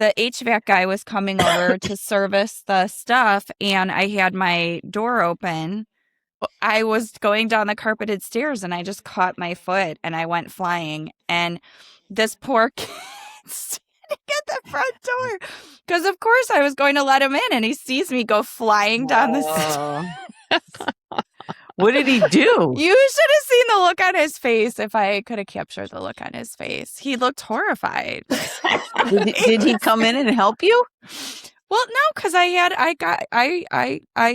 the HVAC guy was coming over to service the stuff, and I had my door open. I was going down the carpeted stairs, and I just caught my foot, and I went flying. And this poor kid standing at the front door, because of course I was going to let him in, and he sees me go flying down the stairs. What did he do? You should have seen the look on his face. If I could have captured the look on his face, he looked horrified. Did he come in and help you? Well, no, because I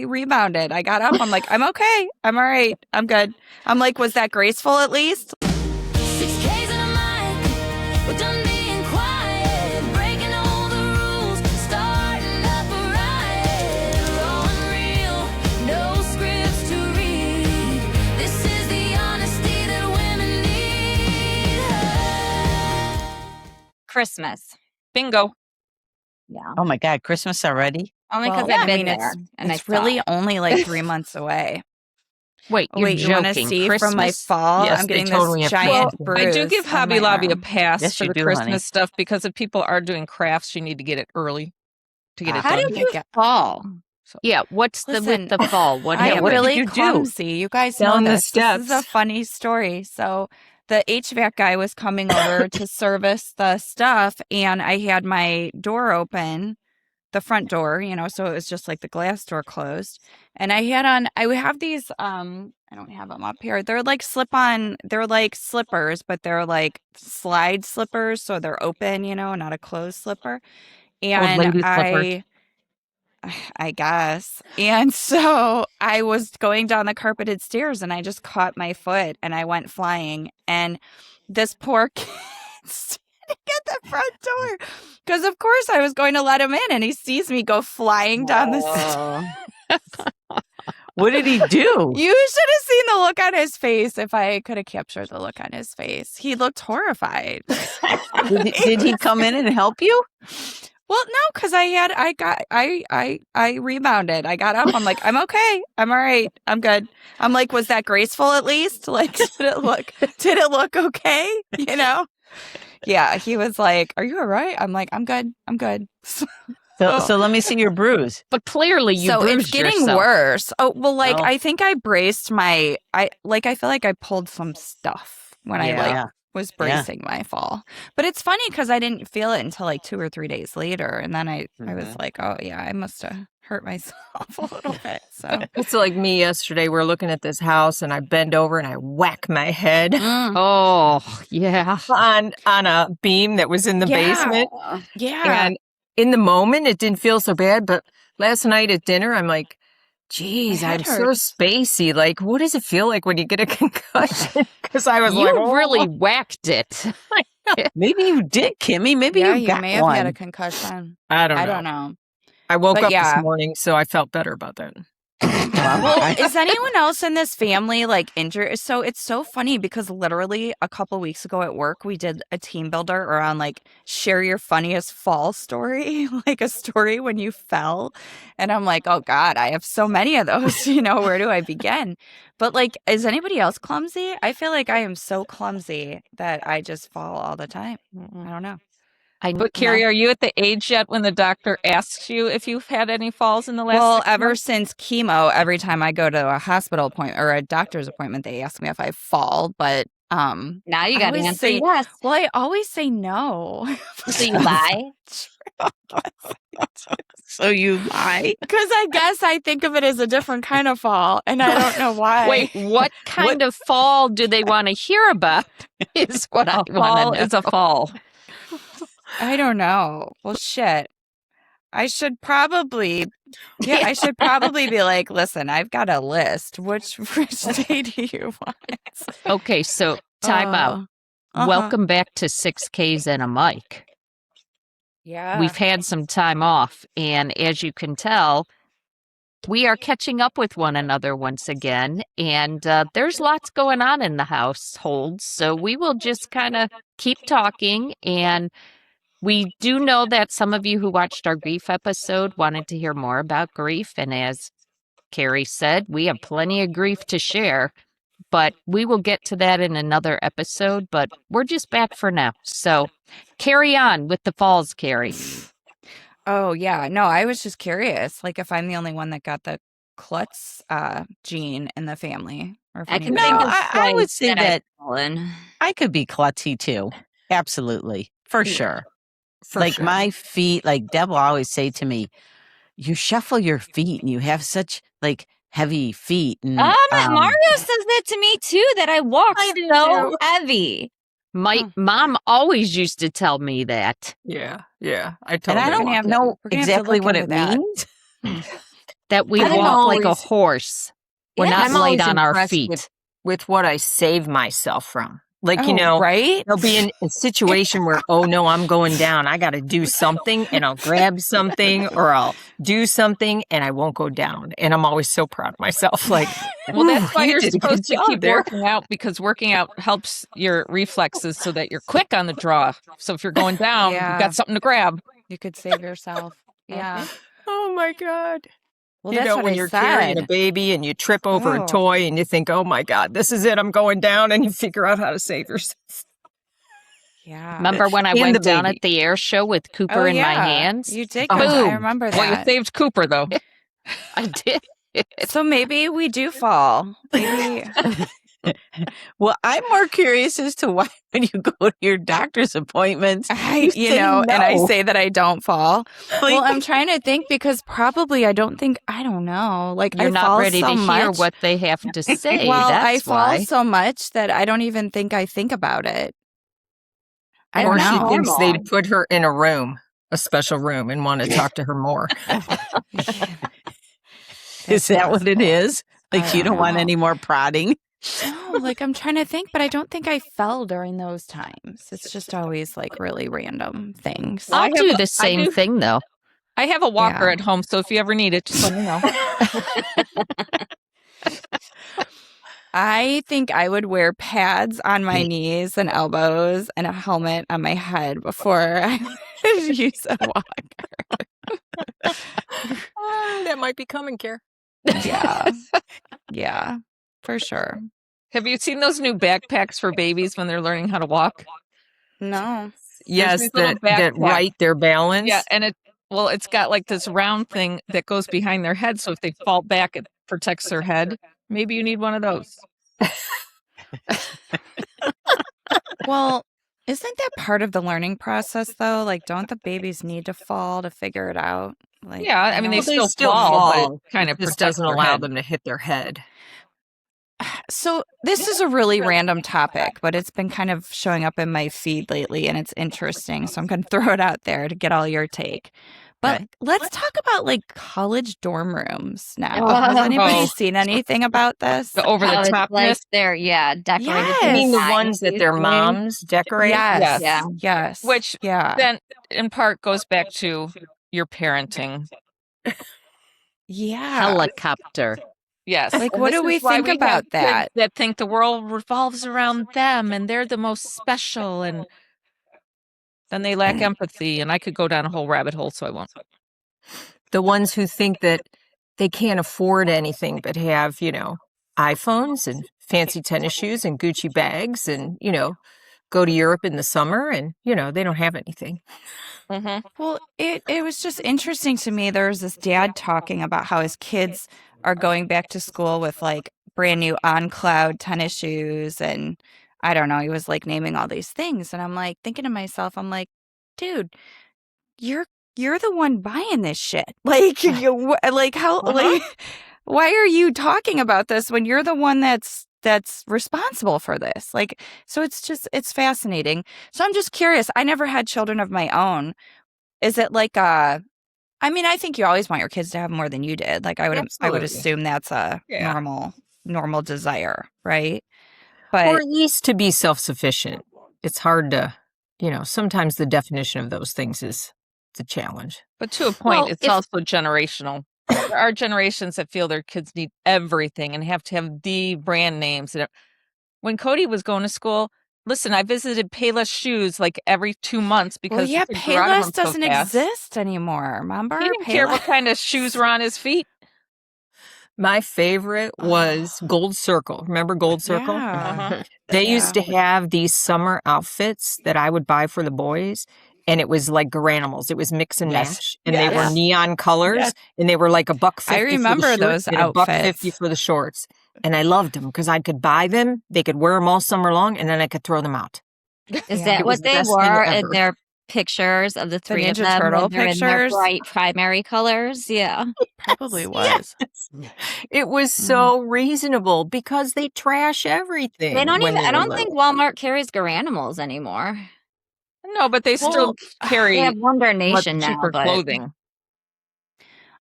rebounded. I got up. I'm like, I'm okay. I'm all right. I'm good. I'm like, was that graceful at least? 6Ks in a mic. We're done being quiet, breaking all the rules, starting up a riot. Raw and real, no scripts to read. This is the honesty that women need. Christmas. Bingo. Yeah. Oh my God, Christmas already? Only because Well, I've been it's, there. And it's I saw really it. only like 3 months away. Wait, you're Wait, you want to joking. see Christmas? from my fall? Yes, I'm they getting totally this have giant Christmas. bruise. I do give on Hobby my Lobby a arm. pass Yes, for you the do, Christmas honey. stuff because if people are doing crafts, you need to get it early to get it How done. did you fall? Yeah, what's Listen, the fall? What I am happened? what did really you do? clumsy. You guys Down know the this. This is a steps. funny story. So the HVAC guy was coming over to service the stuff, and I had my door open, the front door, so it was just like the glass door closed. And I have these, I don't have them up here. They're like they're like slippers, but they're like slide slippers. So they're open, not a closed slipper. And lady slippers. I guess. And so I was going down the carpeted stairs, and I just caught my foot, and I went flying. And this poor kid standing at the front door, because of course I was going to let him in, and he sees me go flying down the stairs. What did he do? You should have seen the look on his face. If I could have captured the look on his face, he looked horrified. Did he come in and help you? Well, no, because I rebounded. I got up. I'm like, I'm okay. I'm all right. I'm good. I'm like, was that graceful at least? Like, did it look okay? Yeah, he was like, are you all right? I'm like, I'm good. I'm good. So let me see your bruise. But clearly you So bruised it's getting yourself. worse. Oh, well, Oh. I think I braced I feel like I pulled some stuff when I was bracing my fall. But it's funny because I didn't feel it until like 2 or 3 days later. And then I was like, oh yeah, I must have hurt myself a little bit. So It's like me yesterday. We're looking at this house and I bend over and I whack my head Oh, yeah. on a beam that was in the basement. Yeah. And in the moment, it didn't feel so bad. But last night at dinner, I'm like, geez, My head I'm so hurts. spacey. Like, what does it feel like when you get a concussion? Because I was You like, oh. really whacked it. Maybe you did, Kimmy. Maybe Yeah, you you got may have one. had a concussion. I don't know. I don't know. I woke But up yeah. this morning, so I felt better about that. Well, is anyone else in this family like injured? So it's so funny because literally a couple weeks ago at work, we did a team builder around like share your funniest fall story, like a story when you fell. And I'm like, oh God, I have so many of those, where do I begin? But like, is anybody else clumsy? I feel like I am so clumsy that I just fall all the time. I don't know. But Carrie, are you at the age yet when the doctor asks you if you've had any falls in the last Well, 6 ever months? since chemo, every time I go to a hospital appointment or a doctor's appointment, they ask me if I fall. But Now you I got to always answer say- yes. well, I always say no. So you lie? So you lie? Because I guess I think of it as a different kind of fall, and I don't know why. Wait, what kind of fall do they want to hear about? Is what I A fall want to know. is a fall. I don't know. Well, shit. I should probably be like, listen, I've got a list. Which day do you want? Okay, so time out. Uh-huh. Welcome back to 6Ks and a mic. Yeah. We've had some time off, and as you can tell, we are catching up with one another once again, and there's lots going on in the household, so we will just kind of keep talking, and we do know that some of you who watched our grief episode wanted to hear more about grief, and as Carrie said, we have plenty of grief to share, but we will get to that in another episode, but we're just back for now. So carry on with the falls, Carrie. Oh, yeah. No, I was just curious, like if I'm the only one that got the Klutz gene in the family, or if I can anybody think No, of else. I would twice say that that I've fallen. I could be klutzy too. Absolutely. For Yeah. sure. For Like sure. my feet, like Deb will always say to me, you shuffle your feet and you have such like heavy feet. And Mario says that to me too, that I walk I do so too. heavy. My Huh. mom always used to tell me that. Yeah. I and totally I We're gonna don't have to- know we're gonna have to exactly look what into it that. means. That we I'm walk like a always- horse. We're Yeah. not I'm light always on our impressed feet. with what I save myself from. Like, Oh, right? there'll be a situation where, oh no, I'm going down. I got to do something and I'll grab something or I'll do something and I won't go down. And I'm always so proud of myself. Like, Well, that's why you you're did a good supposed to job keep there. working out, because working out helps your reflexes so that you're quick on the draw. So if you're going down, you've Yeah. got something to grab. You could save yourself. Yeah. Oh my God. Well, You that's know, what when I you're carrying a said. baby and you trip over Oh. a toy and you think, oh my God, this is it. I'm going down. And you figure out how to save yourself. Yeah. Remember when I And went the down baby. at the air show with Cooper Oh, in my yeah. hands? You did. Oh. Go. I Boom. remember Well, you that. saved Cooper, though. I did. So maybe we do fall. Maybe. Well, I'm more curious as to why when you go to your doctor's appointments, you say and I no. say that I don't fall. Like, Well, I'm trying to think because probably I don't know. Like You're I not fall ready so to hear much. what they have to say. Well, That's I fall why. so much that I don't even think I think about it. I Or don't she know. thinks Normal. they'd put her in a room, a special room, and want to talk to her more. is that what it is? Like I you don't want know. any more prodding? No, like I'm trying to think, but I don't think I fell during those times. It's just always like really random things. Well, I I'll have do a- the I same do- thing, though. I have a walker Yeah. at home, so if you ever need it, just let me know. I think I would wear pads on my knees and elbows and a helmet on my head before I use a walker. That might be coming, Care. Yeah. Yeah, for sure. Have you seen those new backpacks for babies when they're learning how to walk? No. Yes, these little that backpacks. right their balance. Yeah, and it's got like this round thing that goes behind their head, so if they fall back, it protects their head. Maybe you need one of those. Well, isn't that part of the learning process though? Like, don't the babies need to fall to figure it out? Like, Yeah, I mean, know- they Well, still fall, but it kind of This doesn't allow them to hit their head. So this is a really random topic, but it's been kind of showing up in my feed lately, and it's interesting. So I'm going to throw it out there to get all your take. But let's talk about like college dorm rooms now. Has anybody Oh. seen anything about this? The over the College topness. life there, yeah, decorated. Yes. You mean the design ones that their usually. moms decorate? Yes. Yeah. Yes. Which yeah. then in part goes back to your parenting. Yeah. Helicopter. Yes. Like, and what this do we is why think have about kids that? That think the world revolves around them and they're the most special, and then they lack empathy. And I could go down a whole rabbit hole, so I won't. The ones who think that they can't afford anything but have, iPhones and fancy tennis shoes and Gucci bags and, go to Europe in the summer and, they don't have anything. Mm-hmm. Well, it was just interesting to me. There was this dad talking about how his kids are going back to school with like brand new on cloud tennis shoes, and I don't know, he was like naming all these things, and I'm like thinking to myself, I'm like, dude, you're the one buying this shit. Like like how like why are you talking about this when you're the one that's responsible for this? Like, so it's fascinating. So I'm just curious. I never had children of my own. Is it like I mean, I think you always want your kids to have more than you did. Like I would Absolutely. assume that's a Yeah. normal desire, right? But Or at least to be self-sufficient. It's hard to, sometimes the definition of those things is the challenge. But to a point, Well, it's if- also generational. There are generations that feel their kids need everything and have to have the brand names. And when Cody was going to school, listen, I visited Payless Shoes like every 2 months because well, yeah, the kids grew out of Payless them so doesn't fast. exist anymore. Remember? He didn't care what Payless- kind of shoes were on his feet. My favorite was Gold Circle. Remember Gold Circle? Yeah. Uh-huh. They Yeah. used to have these summer outfits that I would buy for the boys, and it was like Garanimals. It was mix and Yes. match, and they were Yes. neon colors, Yes. and they were like $1.50 I for the remember shirt those and $1.50 outfits. for the shorts. And I loved them because I could buy them. They could wear them all summer long, and then I could throw them out. Is Yeah. that It was what the they best thing were in ever. their pictures of the three of Ninja them Turtle when they're in their pictures? bright primary colors? Yeah. Probably was. Yes. It was so reasonable because they trash everything. They don't when even, they I were don't little. think Walmart carries Garanimals anymore. No, but they still Well, They carry have Wonder much Nation now, cheaper but clothing.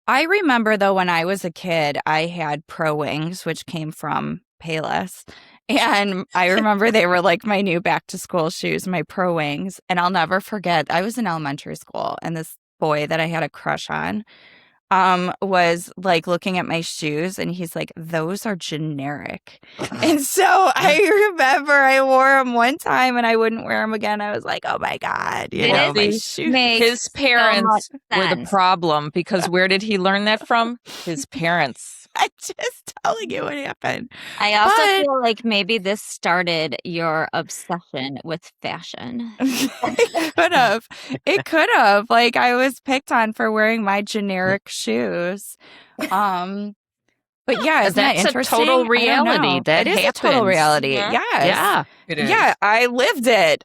I remember though when I was a kid, I had Pro Wings, which came from Payless. And I remember they were like my new back to school shoes, my Pro Wings. And I'll never forget, I was in elementary school and this boy that I had a crush on was like looking at my shoes and he's like, those are generic. And so I remember I wore them one time and I wouldn't wear them again. I was like, oh my God, you It know, is- my see, shoes. makes His so much parents were the sense. problem because where did he learn that from? His parents. I'm just telling you what happened. I also But- feel like maybe this started your obsession with fashion. It could have. It could have. Like I was picked on for wearing my generic shoes. But yeah, isn't that That's a interesting? total I don't reality. know. That it is a total happens. reality. Yeah. Yes. Yeah. It is. Yeah, I lived it.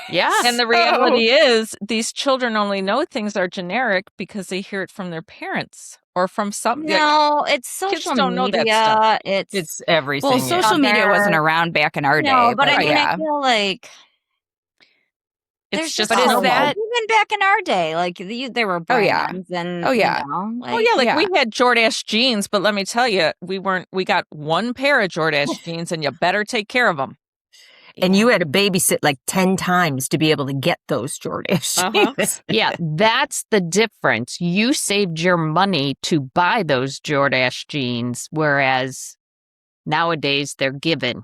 Yeah. And the reality is, these children only know things are generic because they hear it from their parents or from some. No, it's kids social don't know that media. stuff. It's everything. Well, yeah. social media wasn't around back in our No, day. but I mean, yeah. I feel like It's there's just just But is so much. that- Even back in our day, like there were Oh, yeah. brands and Oh, yeah. you know, like, Oh yeah, like Yeah. we had Jordache jeans, but let me tell you, we got one pair of Jordache jeans, and you better take care of them. And you had to babysit like 10 times to be able to get those Jordache. Uh-huh. Yeah, that's the difference. You saved your money to buy those Jordache jeans, whereas nowadays they're given.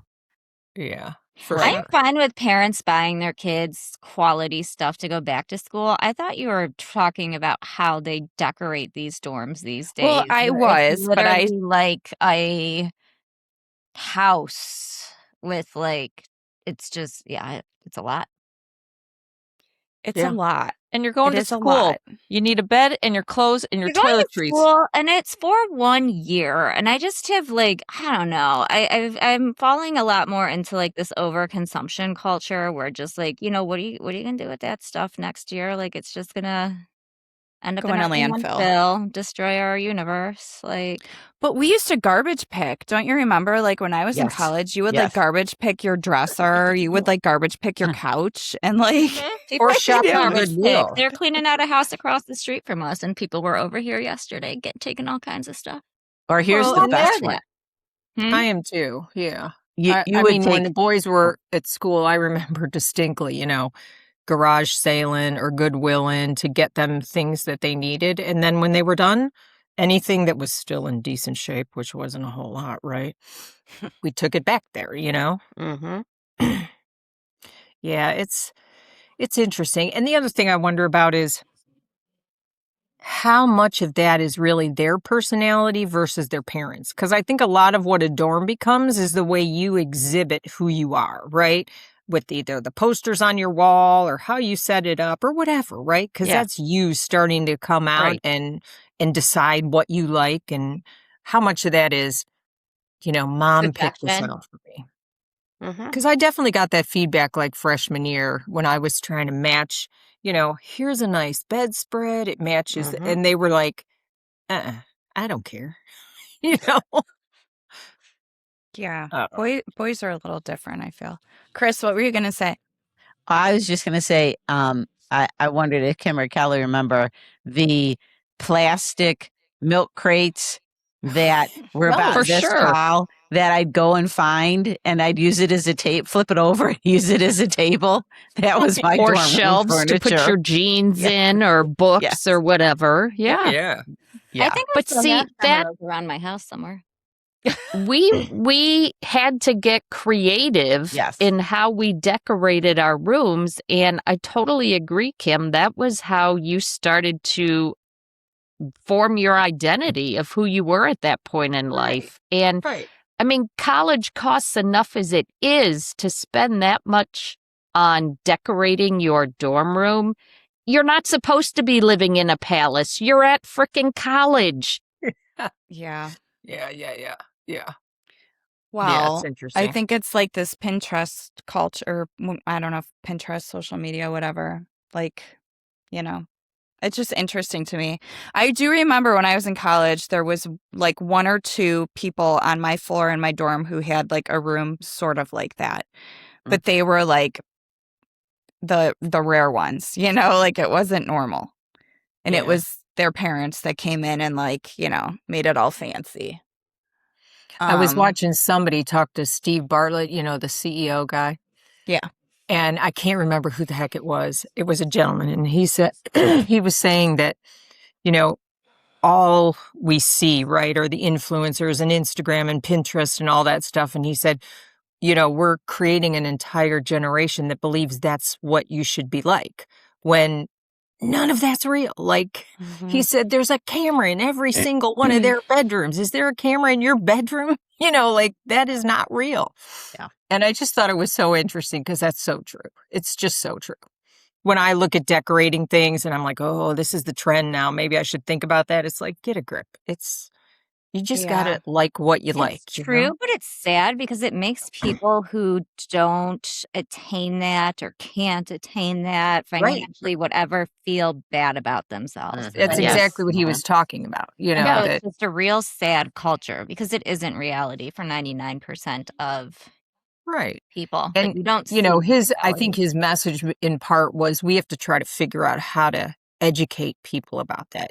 Yeah. For I'm sure. fine with parents buying their kids quality stuff to go back to school. I thought you were talking about how they decorate these dorms these days. Well, I where it's was, but I- literally like a house with like it's just it's a lot. It's Yeah. a lot. And you're going It to is a school. lot. You need a bed and your clothes and your You're going to toiletries. school, and it's for 1 year, and I just have like I don't know. I'm falling a lot more into like this overconsumption culture where just like what are you gonna do with that stuff next year? Like it's just gonna end up Go in a our landfill. destroy our universe. Like But we used to garbage pick. Don't you remember? Like when I was in Yes. college, you would Yes. like garbage pick your dresser. You would like garbage pick your couch and like people shop at garbage Goodwill. pick. They're cleaning out a house across the street from us, and people were over here yesterday taking all kinds of stuff. Or here's Well, the and best they're one. Hmm? I am too. Yeah. You I would mean, take when the boys were at school, I remember distinctly, garage sailing or Goodwilling to get them things that they needed. And then when they were done, anything that was still in decent shape, which wasn't a whole lot, right? We took it back there, Mm-hmm. Yeah, it's interesting. And the other thing I wonder about is how much of that is really their personality versus their parents. Because I think a lot of what a dorm becomes is the way you exhibit who you are, right? With either the posters on your wall or how you set it up or whatever, right? Because Yeah. that's you starting to come out Right. and decide what you like and how much of that is, mom picked this Suggestion. out for me. Mm-hmm. Because I definitely got that feedback like freshman year when I was trying to match, here's a nice bedspread, it matches. Mhm. And they were like, I don't care. you know? yeah. Uh-oh. Boys are a little different, I feel. Chris, what were you gonna say? I was just going to say, I wondered if Kim or Kelly remember the plastic milk crates that were No, about for this sure. tall that I'd go and find and I'd use it as a tape, flip it over and use it as a table. That was my Or dorm room shelves to put furniture. your jeans Yeah. in or books Yes. or whatever. Yeah. Yeah. Yeah. I think I But still see, have some of that- those around my house somewhere. We had to get creative Yes. in how we decorated our rooms, and I totally agree, Kim. That was how you started to form your identity of who you were at that point in life. And Right. I mean, college costs enough as it is to spend that much on decorating your dorm room. You're not supposed to be living in a palace. You're at frickin' college. Yeah. Yeah. Yeah, Well, it's I interesting. think it's like this Pinterest culture. I don't know if Pinterest, social media, whatever. Like, you know, it's just interesting to me. I do remember when I was in college, there was like one or two people on my floor in my dorm who had like a room sort of like that. But they were like the rare ones, like it wasn't normal. And it Yeah. was their parents that came in and like, made it all fancy. I was Um, watching somebody talk to Steve Bartlett, the CEO guy. Yeah. And I can't remember who the heck it was. It was a gentleman. And he said, he was saying that, all we see, right, are the influencers and Instagram and Pinterest and all that stuff. And he said, we're creating an entire generation that believes that's what you should be like, when none of that's real. Like he said, there's a camera in every single one of their bedrooms. Is there a camera in your bedroom? Like that is not real. Yeah. And I just thought it was so interesting because that's so true. It's just so true. When I look at decorating things and I'm like, oh, this is the trend now, maybe I should think about that. It's like, get a grip. You just gotta like what you like. It's true, but it's sad because it makes people who don't attain that or can't attain that financially, whatever, feel bad about themselves. That's Yes. exactly what he was talking about. No, that it's just a real sad culture because it isn't reality for 99% of right. people. And Like, you don't see I think his message in part was we have to try to figure out how to educate people about that,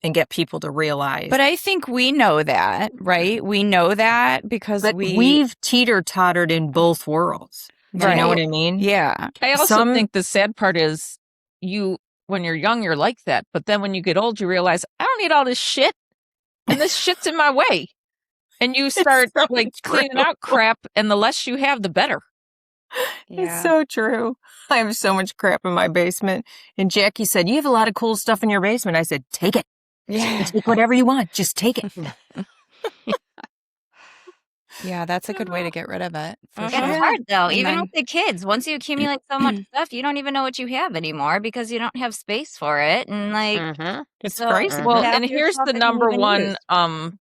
and get people to realize. But I think we know that, right? We know that because we've teeter-tottered in both worlds. Do you know what I mean? Yeah. I also think the sad part is when you're young, you're like that. But then when you get old, you realize, I don't need all this shit. And this shit's in my way. And you start cleaning out crap. And the less you have, the better. It's so true. I have so much crap in my basement. And Jackie said, you have a lot of cool stuff in your basement. I said, take it. Yeah. Take whatever you want. Just take it. Yeah, that's a good way to get rid of it. For It's sure. hard though, And even then- with the kids. Once you accumulate so much stuff, you don't even know what you have anymore because you don't have space for it. And It's so crazy. Well, half and your here's stuff the isn't number even one used.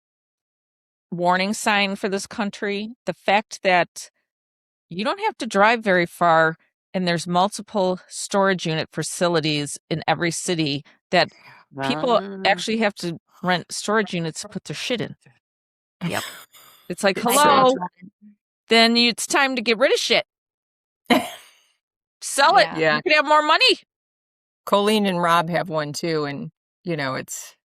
warning sign for this country: the fact that you don't have to drive very far, and there's multiple storage unit facilities in every city that people actually have to rent storage units to put their shit in. Yep. It's like, I hello, know. then it's time to get rid of shit. Sell it. Yeah. You can have more money. Colleen and Rob have one too. And, it's.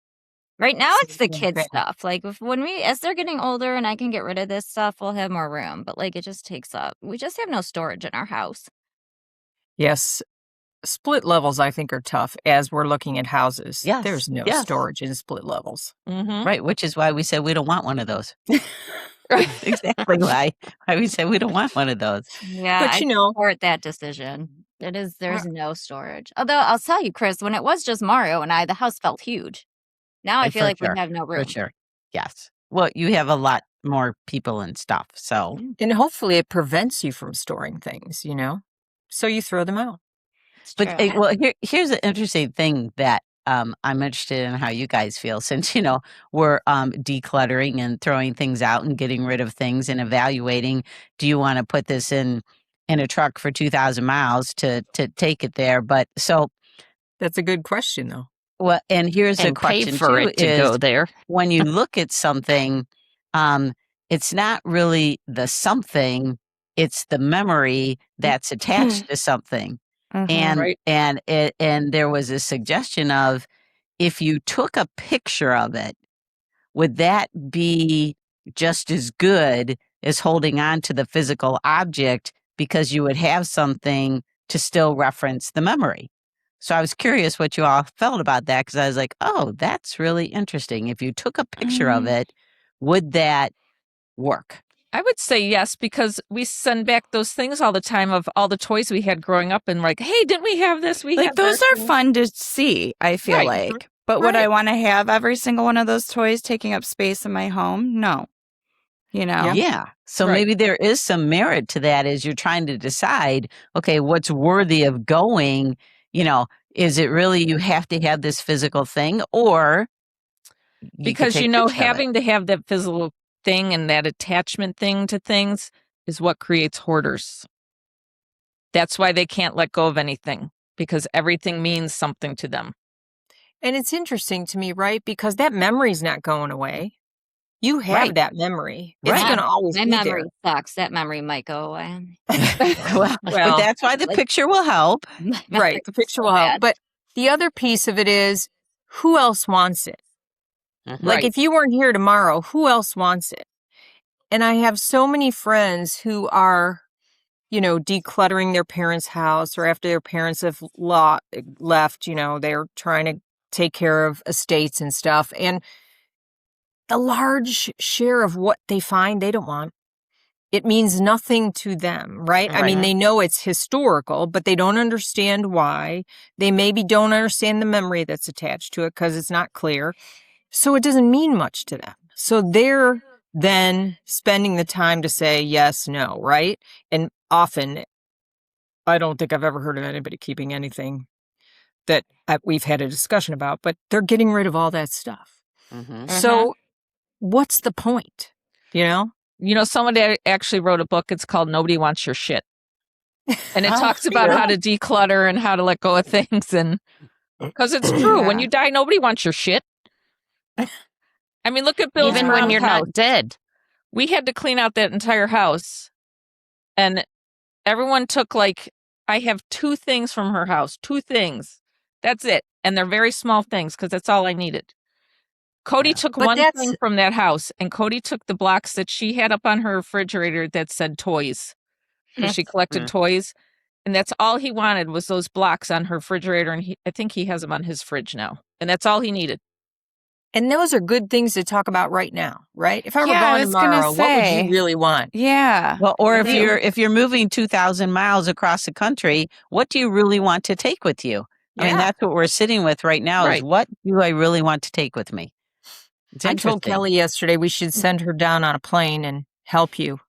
Right now, it's the Same kids thing. stuff. Like as they're getting older and I can get rid of this stuff, we'll have more room. But it just takes up. We just have no storage in our house. Yes. Split levels, I think, are tough as we're looking at houses. Yes, There's no yes. storage in split levels. Mm-hmm. Right, which is why we said we don't want one of those. Exactly why we said we don't want one of those. Yeah, But, I support that decision. There's no storage. Although I'll tell you, Chris, when it was just Mario and I, the house felt huge. Now I feel For like sure, we have no room. For sure. Yes. Well, you have a lot more people and stuff. So And hopefully it prevents you from storing things, so you throw them out. It's But true. here's an interesting thing that I'm interested in how you guys feel, since we're decluttering and throwing things out and getting rid of things and evaluating. Do you want to put this in a truck for 2,000 miles to take it there? But so That's a good question, though. well, and here's a And pay question for too: it to is go there. when you look at something, it's not really the something; it's the memory that's attached to something. And Right. and there was a suggestion of, if you took a picture of it, would that be just as good as holding on to the physical object, because you would have something to still reference the memory? So I was curious what you all felt about that, because I was like, oh, that's really interesting. If you took a picture of it, would that work? I would say yes, because we send back those things all the time of all the toys we had growing up, and like, hey, didn't we have this? We Like had those this. are fun to see, I feel Right. like. But would Right. I want to have every single one of those toys taking up space in my home? No. Yeah. So Right. maybe there is some merit to that as you're trying to decide, okay, what's worthy of going is it really you have to have this physical thing, or you Because, could take picture of it? having to have that physical thing and that attachment thing to things is what creates hoarders. That's why they can't let go of anything, because everything means something to them. And it's interesting to me, right? Because that memory's not going away. You have Right. that memory. It's Right. going to always My be memory there. sucks. That memory might go away. But Well, that's why the like- picture will help. My right. memory's The picture so will help. bad. But the other piece of it is, who else wants it? Mhm. Like, Right. if you weren't here tomorrow, who else wants it? And I have so many friends who are, decluttering their parents' house, or after their parents have left, they're trying to take care of estates and stuff. And a large share of what they find they don't want. It means nothing to them, right? I mean, Right. they know it's historical, but they don't understand why. They maybe don't understand the memory that's attached to it because it's not clear. So it doesn't mean much to them. So they're then spending the time to say yes, no, right? And often, I don't think I've ever heard of anybody keeping anything that we've had a discussion about, but they're getting rid of all that stuff. Mhm. So what's the point? Somebody actually wrote a book. It's called Nobody Wants Your Shit. And it Oh, talks about yeah. how to declutter and how to let go of things. And because it's true, when Yeah. you die, nobody wants your shit. I mean, look at Bill's Even when mom's you're house. not dead. We had to clean out that entire house. And everyone took I have 2 things from her house. 2 things. That's it. And they're very small things because that's all I needed. Cody took But one that's- thing from that house, and Cody took the blocks that she had up on her refrigerator that said toys, because she collected toys. And that's all he wanted was those blocks on her refrigerator. And I think he has them on his fridge now. And that's all he needed. And those are good things to talk about right now, right? If I were Yeah, I gone was gonna tomorrow, what would say. you really want? Yeah. Well, or if Yeah. you're moving 2,000 miles across the country, what do you really want to take with you? I mean, Yeah. that's what we're sitting with right now. Is Right. what do I really want to take with me? It's I told interesting. Kelly yesterday we should send her down on a plane and help you.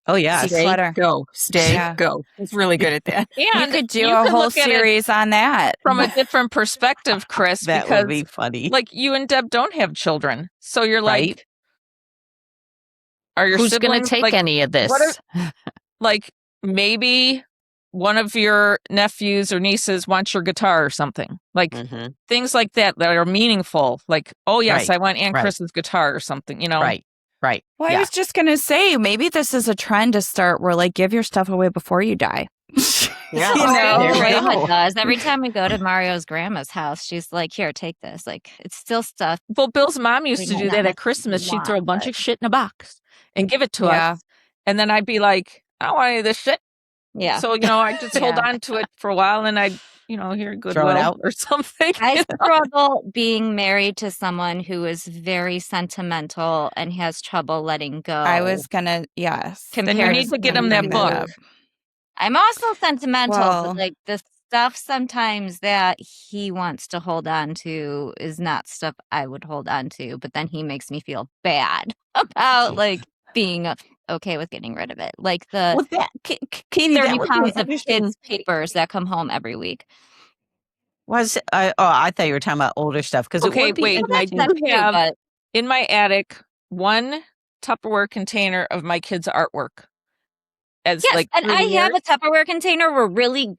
Oh yeah, See- Stay, Declutter. go. Stay, Yeah. go. She's really good at that. You And could do you a can whole look at it series on that. from a different perspective, Chris, that because would be funny. you and Deb don't have children. So you're Right. are your Who's going to siblings take any of what this? maybe one of your nephews or nieces wants your guitar or something. Mhm. Things like that are meaningful. Oh yes, Right, I want Aunt right. Chris's guitar or something, Right. Right. Well, I Yeah. was just gonna say maybe this is a trend to start where give your stuff away before you die. Yeah. You Oh, know, there we like, go. Grandma does. Every time we go to Mario's grandma's house, she's like, "Here, take this." It's still stuff. Well, Bill's mom used We to might do not that at necessarily Christmas. She'd want, throw a bunch but- of shit in a box and give it to Yeah. us. And then I'd be like, I don't want any of this shit. Yeah. So, I just hold Yeah. on to it for a while and I'd, hear Goodwill out. or something. I struggle being married to someone who is very sentimental and has trouble letting go. I was gonna, yes. Then you compared need to get him gonna that bring book. up. I'm also sentimental, Well- but the stuff sometimes that he wants to hold on to is not stuff I would hold on to, but then he makes me feel bad about being okay with getting rid of it. Like the Well, that Katie, 30 that would be pounds of interesting. kids' papers that come home every week. I thought you were talking about older stuff because Okay, it would be wait, Well, interesting. that's do true, have- but In my attic, one Tupperware container of my kids' artwork. As yes, and through the I have years. a Tupperware container where really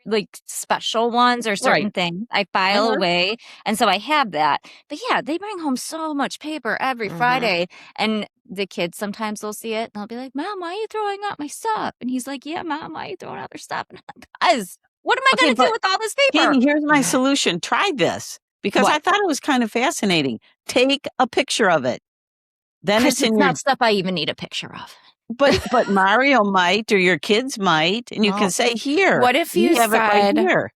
special ones or certain Right. things I file Mhm. away, and so I have that. But yeah, they bring home so much paper every Mhm. Friday, and the kids sometimes will see it and they'll be like, "Mom, why are you throwing out my stuff?" And he's like, "Yeah, Mom, why are you throwing out their stuff?" And I'm like, "Guys, what am I Okay, going to do but with all this paper?" Katie, here's my solution. Try this because I What? thought it was kind of fascinating. Take a picture of it. Then Because it's it's in your not stuff I even need a picture of. but Mario might or your kids might, and you Well, can say here. What if you have it right said, here?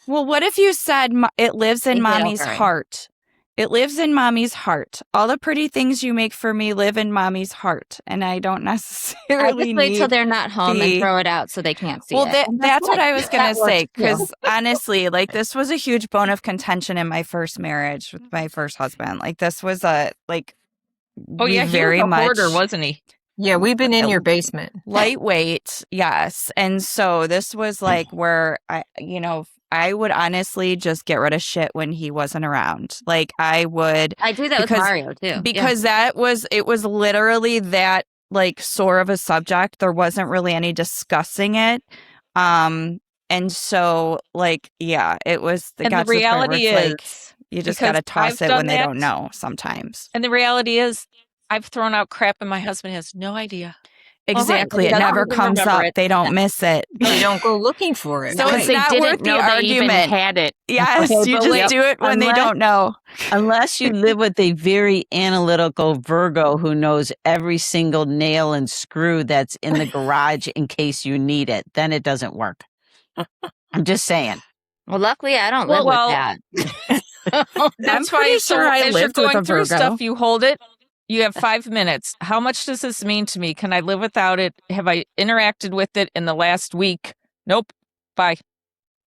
well, what if you said it lives in They get mommy's over it. heart? It lives in mommy's heart. All the pretty things you make for me live in mommy's heart. And I don't I necessarily just wait till need they're not home the- and throw it out so they can't see Well, it. And that's what I was That going to works say. too. Because honestly, this was a huge bone of contention in my first marriage with my first husband. This was Oh we yeah, he very was a much hoarder, wasn't he? Yeah, we've been in your basement. lightweight. Yes. And so this was where I would honestly just get rid of shit when he wasn't around. Like I would I do that with because Mario too. because it was literally that like sore of a subject. There wasn't really any discussing it. And so like it was And the got to the point where reality it's like is, you just because gotta toss I've it done when they that, don't know sometimes. and the reality is, I've thrown out crap and my husband has no idea. Exactly. It Doesn't never even comes remember up. it. They don't miss it. They don't go looking for it. So Because it's they not didn't worth the know they even argument. had it. Yes, Okay, you but just wait, do it when they don't know. Unless you live with a very analytical Virgo who knows every single nail and screw that's in the garage in case you need it, then it doesn't work. I'm just saying. Well, luckily I don't live Well, with that. That's I'm why, pretty so sure I as you're lived with going a through Virgo. stuff, you hold it. You have 5 minutes. How much does this mean to me? Can I live without it? Have I interacted with it in the last week? Nope. Bye.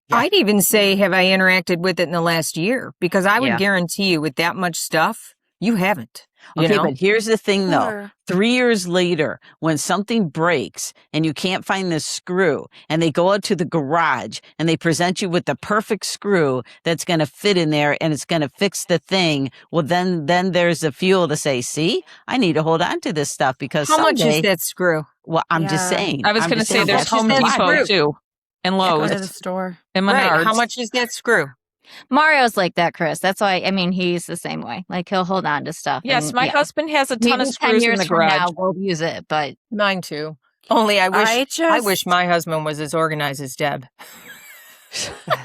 Yeah. I'd even say, have I interacted with it in the last year? Because I would Yeah. guarantee you with that much stuff, you haven't. You Okay, know? but here's the thing though. Sure. 3 years later, when something breaks and you can't find the screw and they go out to the garage and they present you with the perfect screw that's going to fit in there and it's going to fix the thing, well, then there's the fuel to say, see, I need to hold on to this stuff because How much someday, is that screw? well, I'm just Yeah. saying. I was I'm going to just say saying there's that's Home that Depot screw? too, and Go Lowe's, to the store. and Right. Menards. How much is that screw? Mario's like that, Chris. That's why I mean he's the same way. Like he'll hold on to stuff. Yes, and, my husband has a ton maybe of 10 screws in years the from garage. now we'll use it, but Mine too. Only I wish I my husband was as organized as Deb.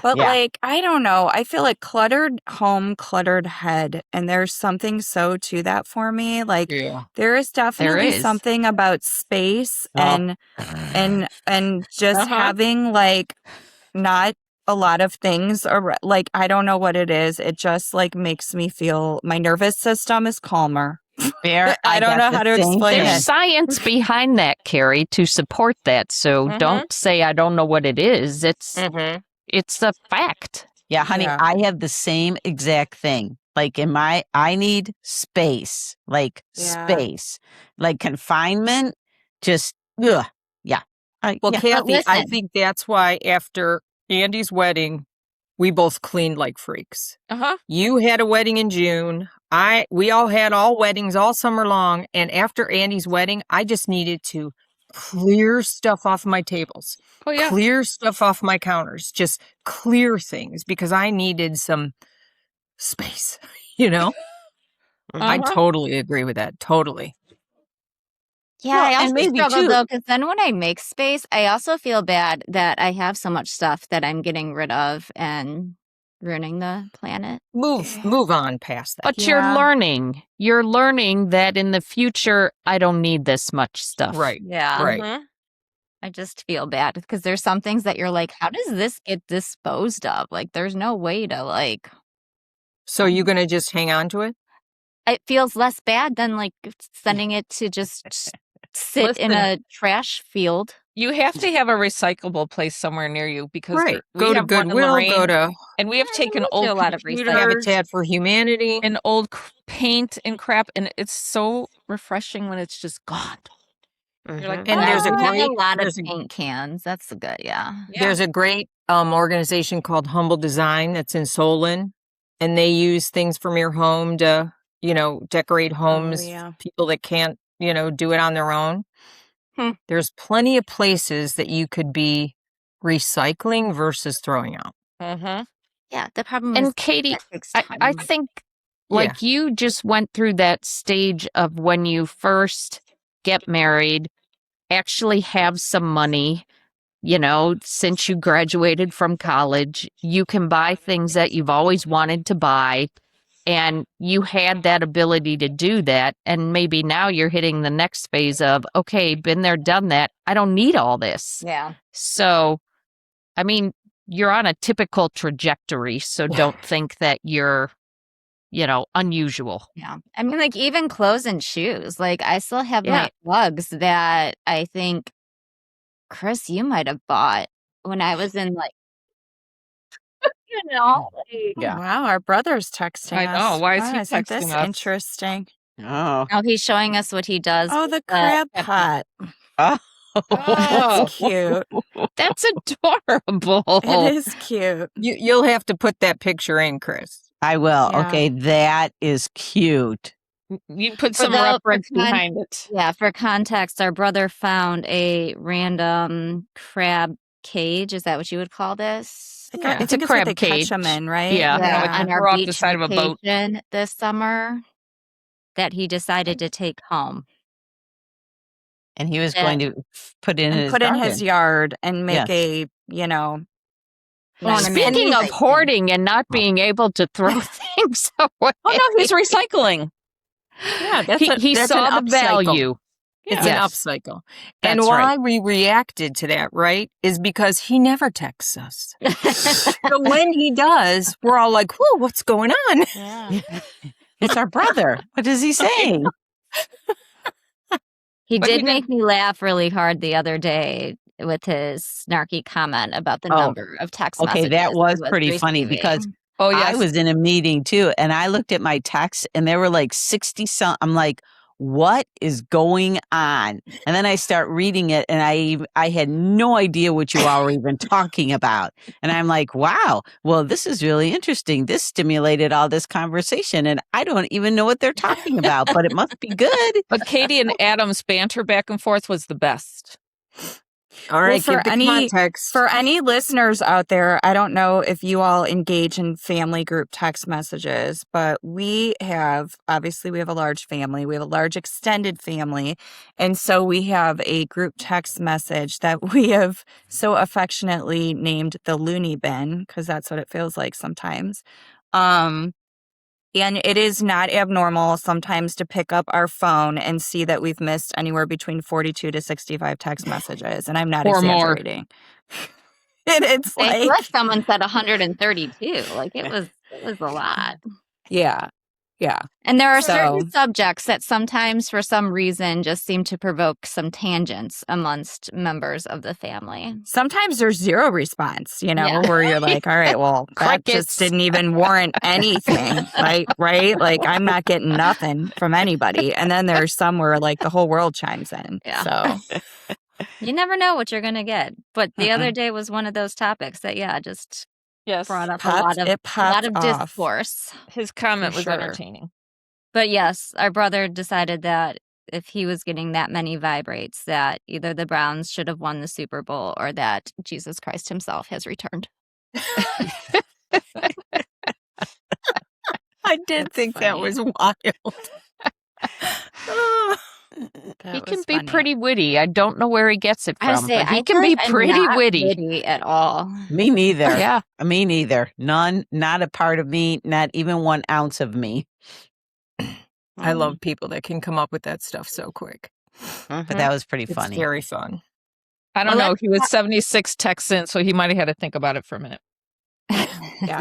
But Yeah. like, I don't know. I feel like cluttered home, cluttered head. And there's something so to that for me. Like Yeah. there is definitely is. something about space Oh. and just Uh-huh. having like not a lot of things or like I don't know what it is. It just like makes me feel my nervous system is calmer. Fair. I don't got know how the to same explain thing. There's it. science behind that, Carrie, to support that. So Mhm. don't say I don't know what it is. Mm-hmm. It's a fact. Yeah, honey, Yeah. I have the same exact thing. Like I need space, like Yeah. space, like confinement. Just ugh. Yeah. Well, Yeah. Kathy, I listen. think that's why after Andy's wedding, we both cleaned like freaks. Uh-huh. You had a wedding in June. We all had weddings all summer long. And after Andy's wedding, I just needed to clear stuff off my tables, Oh, yeah. clear stuff off my counters, just clear things because I needed some space, you know? I Uh-huh. totally agree with that. Totally. yeah, Well, I and also maybe struggle too- though because then when I make space, I also feel bad that I have so much stuff that I'm getting rid of and ruining the planet. Move on past that. But Yeah. you're learning. You're learning that in the future, I don't need this much stuff. Right. Yeah. Right. Mhm. I just feel bad because there's some things that you're like, how does this get disposed of? Like, there's no way to like. So you going to just hang on to it? It feels less bad than like sending it to just sit in Listen. a trash field. You have to have a recyclable place somewhere near you because Right. we Go to have one in Goodwill, Lorraine, go to and we have Yeah, taken we do old a lot of computers Habitat for Humanity. and old paint and crap, and it's so refreshing when it's just gone. You're like, And there's a I have great- a lot of there's a- paint cans. That's the good, yeah. There's a great organization called Humble Design that's in Solon, and they use things from your home to, decorate homes. yeah. People that can't, do it on their own. There's plenty of places that you could be recycling versus throwing out. Mm-hmm. Yeah, the problem is And Katie, that takes I time. think like you just went through that stage of when you first get married, actually have some money, since you graduated from college, you can buy things that you've always wanted to buy. And you had that ability to do that. And maybe now you're hitting the next phase of, okay, been there, done that. I don't need all this. Yeah. So, I mean, you're on a typical trajectory. So don't think that you're, unusual. Yeah. I mean, like even clothes and shoes. Like I still have Yeah. my Uggs that I think, Chris, you might have bought when I was in like, like, Yeah. Wow, our brother's texting I us. know. Why is Wow, he I think this texting us? interesting. Oh. now he's showing us what he does. Oh, the with crab the- pot. Oh. That's cute. That's adorable. It is cute. You'll have to put that picture in, Chris. I will. Yeah. Okay, that is cute. You put For some the- reference for con- behind it. Yeah, for context, our brother found a random crab cage. Is that what you would call this? I Yeah. think It's a it's what crab they catch them cage. in, right? Yeah. You know, Yeah, like on you our throw off the beach side of a boat. vacation this summer that he decided to take home. And he was Yeah. going to put in And his put in garden. his yard and make Yes. a, you know. Well, nice and Speaking of thing. hoarding and not being able to throw things away, Oh no, he's recycling. Yeah, that's he that's saw an the upcycle. value. It's Yes. an upcycle. And That's why right. we reacted to that, right, is because he never texts us. So when he does, we're all like, whoa, what's going on? Yeah. It's our brother. What is he saying? He But did he did- make me laugh really hard the other day with his snarky comment about the Oh, number of text okay, messages that was he pretty funny because receiving. Oh I yes. was in a meeting too, and I looked at my texts, and there were like 60 some. I'm like, what is going on? And then I start reading it, and I had no idea what you all were even talking about. And I'm like, wow, well, this is really interesting. This stimulated all this conversation, and I don't even know what they're talking about, but it must be good. But Katie and Adam's banter back and forth was the best. All right, for give the any- context. For any listeners out there, I don't know if you all engage in family group text messages, but we have a large family. We have a large extended family. And so we have a group text message that we have so affectionately named the loony bin, because that's what it feels like sometimes. And it is not abnormal sometimes to pick up our phone and see that we've missed anywhere between 42 to 65 text messages. And I'm not Or more. exaggerating. And it's I feel like, like someone said 132. Like it was a lot. yeah. And there are So- certain subjects that sometimes, for some reason, just seem to provoke some tangents amongst members of the family. Sometimes there's zero response, Yeah. where you're like, all right, well, that Crickets. just didn't even warrant anything, right? Like, I'm not getting nothing from anybody. And then there's some where, like, the whole world chimes in. Yeah. So, You never know what you're going to get. But the other day was one of those topics that, just Yes. brought up popped a lot off. of discourse. His comment For was sure. entertaining. But yes, our brother decided that if he was getting that many vibrates, that either the Browns should have won the Super Bowl or that Jesus Christ himself has returned. I did That's think that funny. was wild. He can be pretty witty. I don't know where he gets it I from, say but he I can feel be like I'm pretty not witty. at all. Me neither. Yeah. Me neither. None, not a part of me, not even 1 ounce of me. I love people that can come up with that stuff so quick. But that was pretty It's funny. very fun. I don't Well, know. He was 76 texts in, so he might have had to think about it for a minute. Yeah.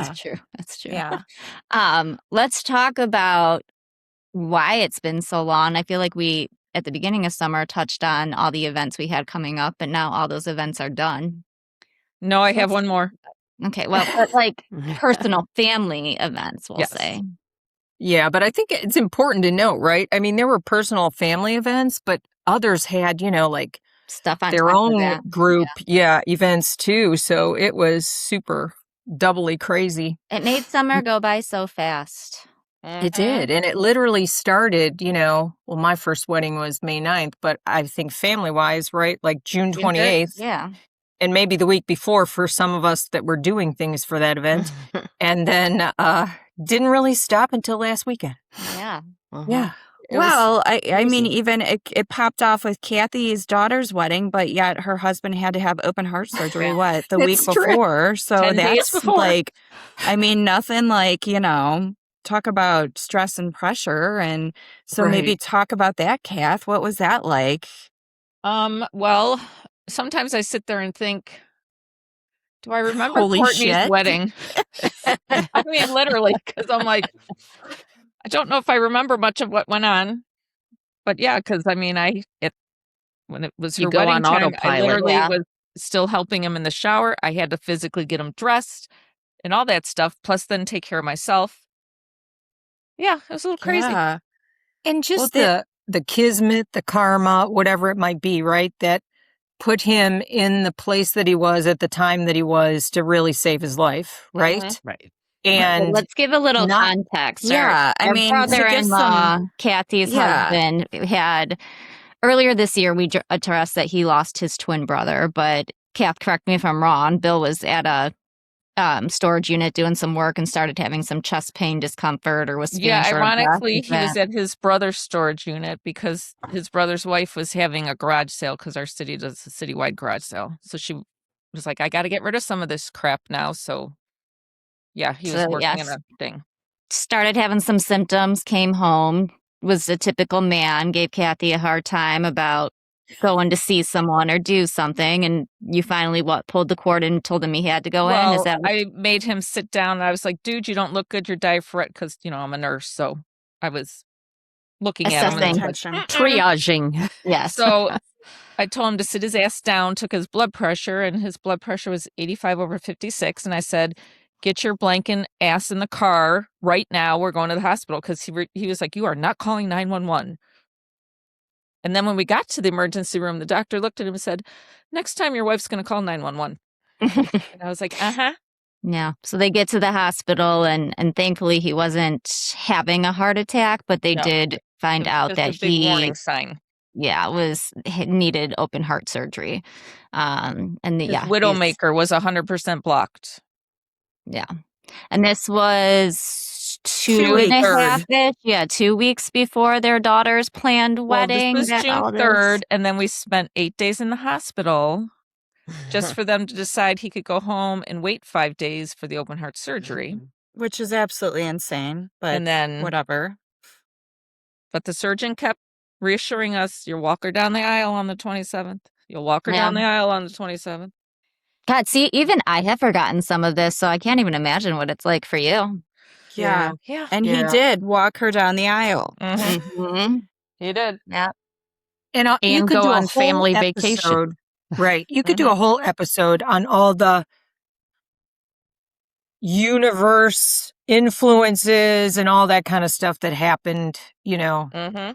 That's true. That's true. Yeah. Let's talk about why it's been so long. I feel like we, at the beginning of summer, touched on all the events we had coming up, and now all those events are done. No, I have one more. Okay, well, but like personal family events, we'll Yes. say. Yeah, but I think it's important to note, right? I mean, there were personal family events, but others had, like Stuff on their top of own that. group, events too. So it was super doubly crazy. It made summer go by so fast. It did. And it literally started, my first wedding was May 9th, but I think family wise, right? Like June 28th. Yeah. And maybe the week before for some of us that were doing things for that event. And then didn't really stop until last weekend. Yeah. Yeah. It was Well, I mean, crazy. even it popped off with Kathie's daughter's wedding, but yet her husband had to have open heart surgery, the week It's true. before. So 10 days that's before. like, I mean, nothing like, talk about stress and pressure. And so maybe Right. talk about that, Kath. What was that like? Well, sometimes I sit there and think, do I remember Holy Courtney's shit. wedding? I mean, literally, because I'm like, I don't know if I remember much of what went on. But yeah, because I mean, when it was You her go wedding on time, I autopilot. literally Yeah. was still helping him in the shower. I had to physically get him dressed and all that stuff, plus then take care of myself. Yeah, it was a little crazy. Yeah. And just Well, the kismet, the karma, whatever it might be, right? That put him in the place that he was at the time that he was to really save his life, right? Right. Well, And let's give a little not context. Yeah, I Our mean, to give brother-in-law, some, Kathie's yeah, husband, had earlier this year we addressed that he lost his twin brother. But Kath, correct me if I'm wrong. Bill was at a storage unit doing some work and started having some chest pain, discomfort, or was Yeah, feeling short of breath. ironically, Is he was that at his brother's storage unit because his brother's wife was having a garage sale because our city does a citywide garage sale. So she was like, I got to get rid of some of this crap now. So yeah, he was so? working in Yes, a thing. started having some symptoms. Came home, was a typical man. Gave Kathie a hard time about going to see someone or do something, and you finally pulled the cord and told him he had to go in. Is Well, that I made him sit down and I was like, dude, you don't look good. You're diaphoretic because, I'm a nurse. So I was looking at him paying and assessing? was like, attention. Triaging. Yes. so I told him to sit his ass down, took his blood pressure, and his blood pressure was 85/56. And I said, get your blanket ass in the car right now. We're going to the hospital because he was like, you are not calling 911. And then when we got to the emergency room, the doctor looked at him and said, next time your wife's going to call 911. And I was like, uh-huh. Yeah. So they get to the hospital, and thankfully he wasn't having a heart attack, but they No, did find it was out just that a big he, warning sign. needed open heart surgery. And His yeah, he's, widowmaker was 100% blocked. yeah. And this was 2 weeks. 2 weeks before their daughter's planned Well, wedding. this was that June all this- 3rd, and then we spent 8 days in the hospital just for them to decide he could go home and wait 5 days for the open heart surgery. Which is absolutely insane, but And then, whatever. but the surgeon kept reassuring us, you'll walk her down the aisle on the 27th. You'll walk her down the aisle on the 27th. God, see, even I have forgotten some of this, so I can't even imagine what it's like for you. Yeah. Yeah. And he Yeah. did walk her down the aisle. Mm-hmm. Mm-hmm. He did. Yeah. And you And could go do a on whole family vacation. episode, right? You could do a whole episode on all the universe influences and all that kind of stuff that happened, Mm-hmm.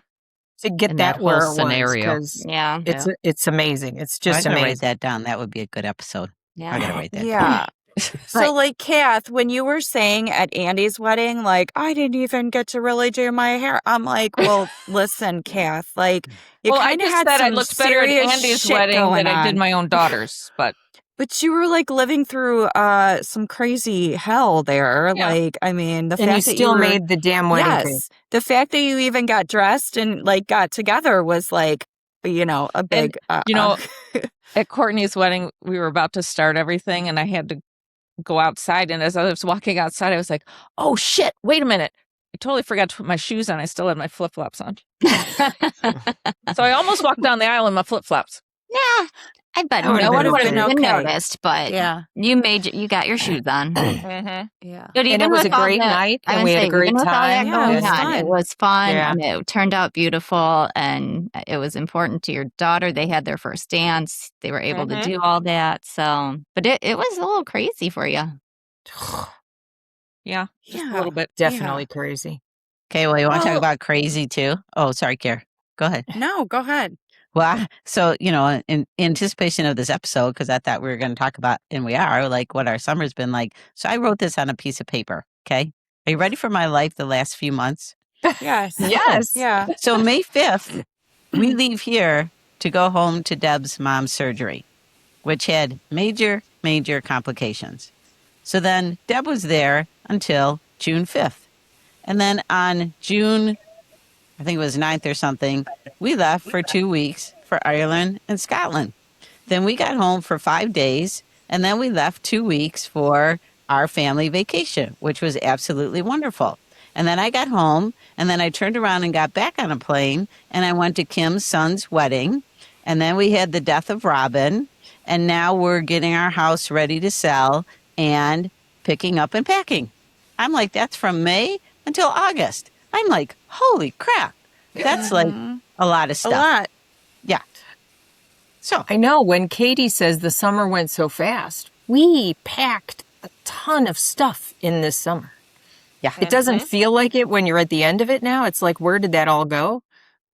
to get In that that where whole it scenario. was. Because Yeah. it's amazing. It's I'm just gonna write amazing. that down. That would be a good episode. I gotta Yeah. write that down. Yeah. But- So, like, Kath, when you were saying at Andy's wedding, like, I didn't even get to really do my hair. I'm like, well, listen, Kath, like, you Well, I kind of just had said I some looked better at serious Andy's shit wedding going than I did on. my own daughter's, but But you were like living through some crazy hell there. Yeah. Like, I mean, the And you fact that still were, made the damn wedding cake. yes, the fact that you even got dressed and like got together was like, a big, at Courtney's wedding, we were about to start everything and I had to go outside. And as I was walking outside, I was like, oh shit, wait a minute. I totally forgot to put my shoes on. I still had my flip flops on. So I almost walked down the aisle in my flip flops. Yeah, I bet That would've no been one would have okay. even noticed, but yeah, you got your shoes on. Mm-hmm. yeah. But And even it was with a all great that- night, I and would we had say, a great even with all that time. Yeah, going it was on, fun. it was fun, Yeah. and it turned out beautiful, and it was important to your daughter. They had their first dance. They were able to Mhm. do all that. So, but it was a little crazy for you. Yeah, just Yeah. a little bit. Definitely crazy. Okay, well, you want to Well- talk about crazy too? Oh, sorry, Kier. Go ahead. No, go ahead. Well, so, in anticipation of this episode, because I thought we were going to talk about, and we are, like what our summer's been like. So I wrote this on a piece of paper. Okay. Are you ready for my life the last few months? Yes. Yes. Yeah. So May 5th, we leave here to go home to Deb's mom's surgery, which had major, major complications. So then Deb was there until June 5th. And then on June, I think it was 9th or something, we left for 2 weeks for Ireland and Scotland. Then we got home for 5 days, and then we left 2 weeks for our family vacation, which was absolutely wonderful. And then I got home, and then I turned around and got back on a plane, and I went to Kim's son's wedding. And then we had the death of Robin, and now we're getting our house ready to sell and picking up and packing. I'm like, that's from May until August. I'm like, holy crap. That's like a lot of A stuff. lot. Yeah. So, I know when Katie says the summer went so fast, we packed a ton of stuff in this summer. yeah. It doesn't feel like it when you're at the end of it now. It's like, where did that all go?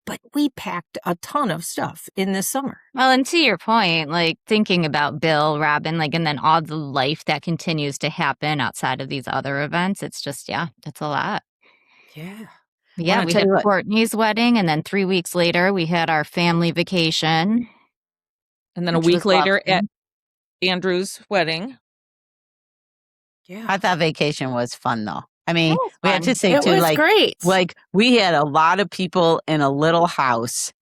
but we packed a ton of stuff in the summer. Well, and to your point, like thinking about Bill, Robin, like, and then all the life that continues to happen outside of these other events, it's just, yeah, it's a lot. Yeah. Yeah, I'll we tell had you what. Courtney's wedding, and then 3 weeks later, we had our family vacation. And then a Which week was later lovely. at Andrew's wedding. Yeah. I thought vacation was fun though. I mean, was we have fun. to say It too, was great. like we had a lot of people in a little house,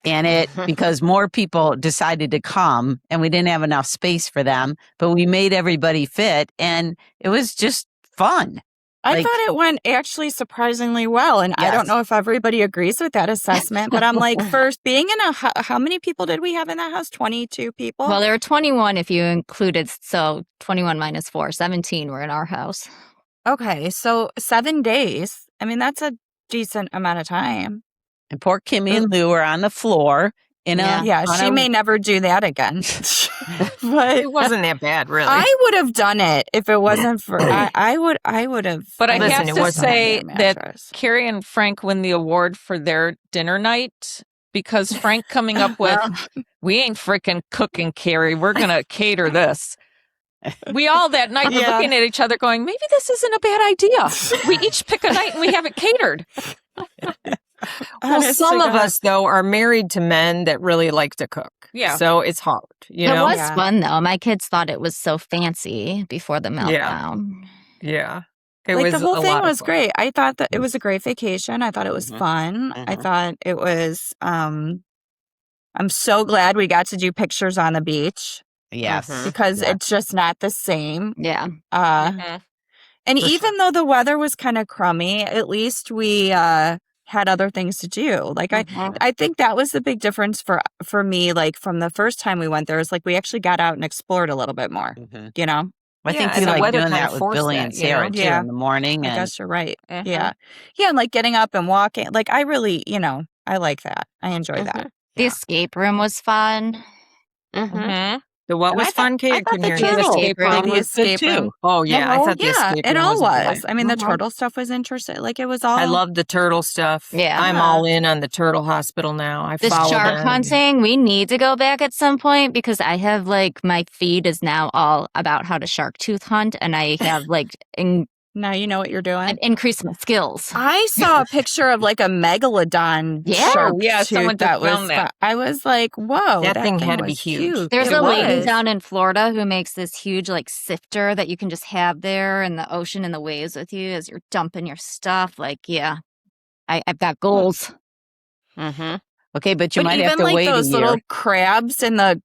and it because more people decided to come, and we didn't have enough space for them, but we made everybody fit, and it was just fun. I Like- thought it went actually surprisingly well. And I don't Yes. know if everybody agrees with that assessment, but I'm like, first being in how many people did we have in that house? 22 people? Well, there were 21 if you included, so 21 minus 4, 17 were in our house. Okay, so 7 days. I mean, that's a decent amount of time. And poor Kimmy and Lou were on the floor in Yeah. a Yeah, on she a- may never do that again. But It wasn't that bad, really. I would have done it if it wasn't for I would have. But I Listen, have it to wasn't say on that mattress. Carrie and Frank win the award for their dinner night because Frank coming up with, we ain't freaking cooking, Carrie. We're going to cater this. We all that night were Yeah. looking at each other going, maybe this isn't a bad idea. We each pick a night and we have it catered. Well, Honest some to of God. us, though, are married to men that really like to cook. Yeah. So it's hard, you It know? was Yeah. fun, though. My kids thought it was so fancy before the meltdown. Yeah. It Like was the whole a thing lot of was fun. great. I thought that it was a great vacation. I thought it was Mhm. fun. I Mhm. thought it was I'm so glad we got to do pictures on the beach yes. Mhm. because Yeah. it's just not the same. Yeah. And For even though the weather was kind of crummy, at least we had other things to do. Like I think that was the big difference for me. Like from the first time we went there, is like we actually got out and explored a little bit more. Mhm. You know, I Yeah, think and you the like weather doing kinda that with forced Billy that, and you know? Sarah too Yeah. in the morning. I And guess you're right. Mhm. Yeah, and like getting up and walking. Like I really, I like that. I enjoy that. The Yeah. escape room was fun. Mhm. The what And was I thought- fun, Kate? I I thought couldn't the hear you. turtle escape room The was good escape too. room. Oh, yeah. I thought the Yeah, escape it room all was. was. I mean, the turtle stuff was interesting. Like it was all. I love the turtle stuff. Yeah. I'm all in on the turtle hospital now. I The follow shark them. hunting, we need to go back at some point because I have like my feed is now all about how to shark tooth hunt, and I have like Now you know what you're doing. I've increased my skills. I saw a picture of like a megalodon Yeah. shark Yeah, someone tooth that just found was. that. I was like, "Whoa, That thing had to be was huge. There's It a lady was. down in Florida who makes this huge like sifter that you can just have there in the ocean and the waves with you as you're dumping your stuff. Like, yeah, I've got goals. Okay, but you But might even have to like wait those a year. little crabs in the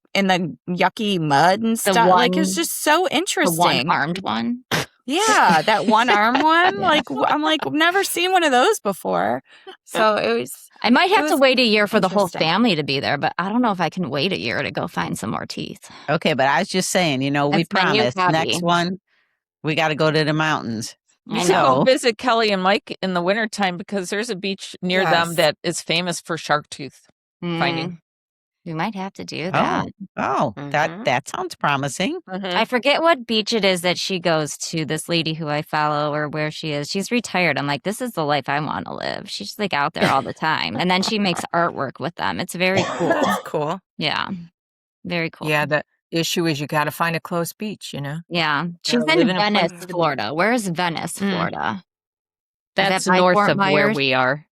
yucky mud and The stuff, like it's one- just so The interesting. one-armed one. Yeah, that one arm one. Yeah. Like I'm like never seen one of those before. So it was. I might It have to was wait a year for the whole interesting. family to be there, but I don't know if I can wait a year to go find some more teeth. Okay, but I was just saying, we That's my new promised hobby. next one we got to go to the mountains. We I should go know. visit Kelly and Mike in the wintertime because there's a beach near them Yes. that is famous for shark tooth finding. Mm, we might have to do that. Oh, Mhm. that sounds promising. I forget what beach it is that she goes to, this lady who I follow or where she is. She's retired. I'm like, this is the life I want to live. She's like out there all the time. And then she makes artwork with them. It's very cool. That's cool. Yeah. Very cool. Yeah, the issue is you got to find a close beach, you know? Yeah. She's live in in a place Venice, with a beach. Florida. Where is Venice, Mm. Florida? That's by north Fort of where Myers? we are.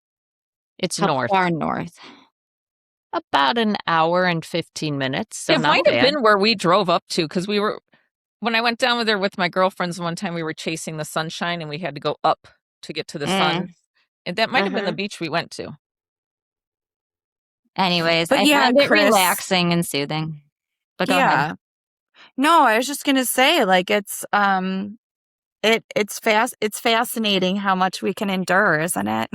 It's How north. far north? About an hour and 15 minutes. So it not might have bad. been where we drove up to because when I went down with her with my girlfriends one time, we were chasing the sunshine and we had to go up to get to the sun. And that might have been the beach we went to. Anyways, But I yeah, find it Chris- relaxing and soothing. But go ahead. Yeah. No, I was just gonna say, like it's it's fascinating how much we can endure, isn't it?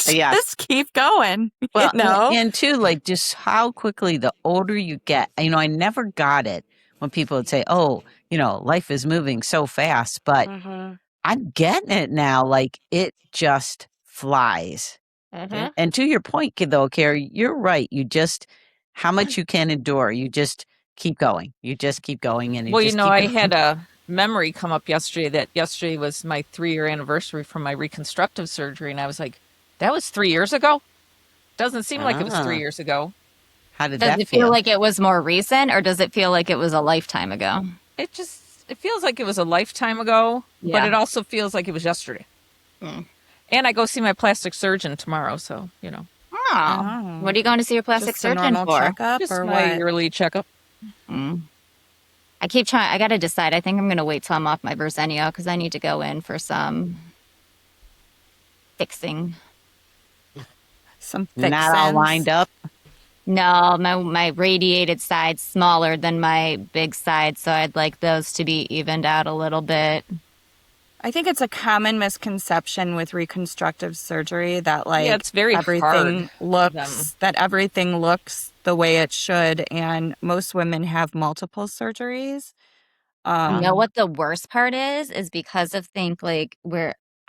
Yes. Just keep going. Well, you know? and too, like just how quickly the older you get. I never got it when people would say, "Oh, life is moving so fast," but I'm getting it now. Like it just flies. And to your point, though, Carrie, you're right. You just how much you can endure. You just keep going. You just keep going, and Well, just I keep had a memory come up yesterday that yesterday was my 3-year anniversary from my reconstructive surgery. And I was like, that was 3 years ago? Doesn't seem like it was 3 Ah. years ago. How did Does that it feel feel? like it was more recent, or does it feel like it was a lifetime ago? It feels like it was a lifetime ago, but Yeah. it also feels like it was yesterday. Mm. And I go see my plastic surgeon tomorrow, so Oh. What are you going to see your plastic Just a surgeon normal for? checkup just or my what? yearly checkup. Mm. I keep trying. I got to decide. I think I'm going to wait till I'm off my Verzenio because I need to go in for some fixing. Some Not all lined up. No, my radiated side's smaller than my big side, so I'd like those to be evened out a little bit. I think it's a common misconception with reconstructive surgery that like it's very everything hard everything looks the way it should, and most women have multiple surgeries. You know what the worst part is? Is because of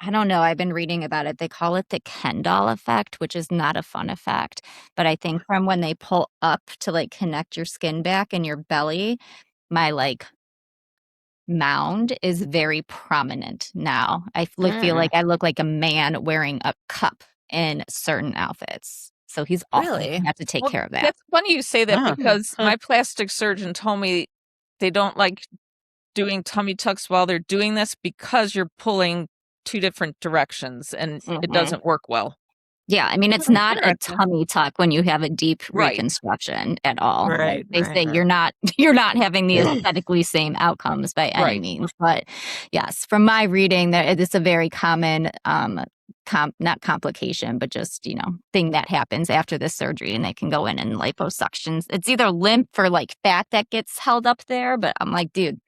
I don't know, I've been reading about it. They call it the Ken doll effect, which is not a fun effect. But I think from when they pull up to like connect your skin back in your belly, my like mound is very prominent now. I feel like I look like a man wearing a cup in certain outfits. So he's also Really? gonna have to take care of that. That's funny you say that Huh. because my plastic surgeon told me they don't like doing tummy tucks while they're doing this because you're pulling two different directions and it doesn't work well. Yeah, I mean, it's not a Interesting. tummy tuck when you have a deep Right. reconstruction at all. Like, Right, they right, say right. you're not having the aesthetically same outcomes by any Right. means. But yes, from my reading, that it's a very common not complication, but just thing that happens after the surgery, and they can go in and liposuctions. It's either lymph or like fat that gets held up there, but I'm like, dude,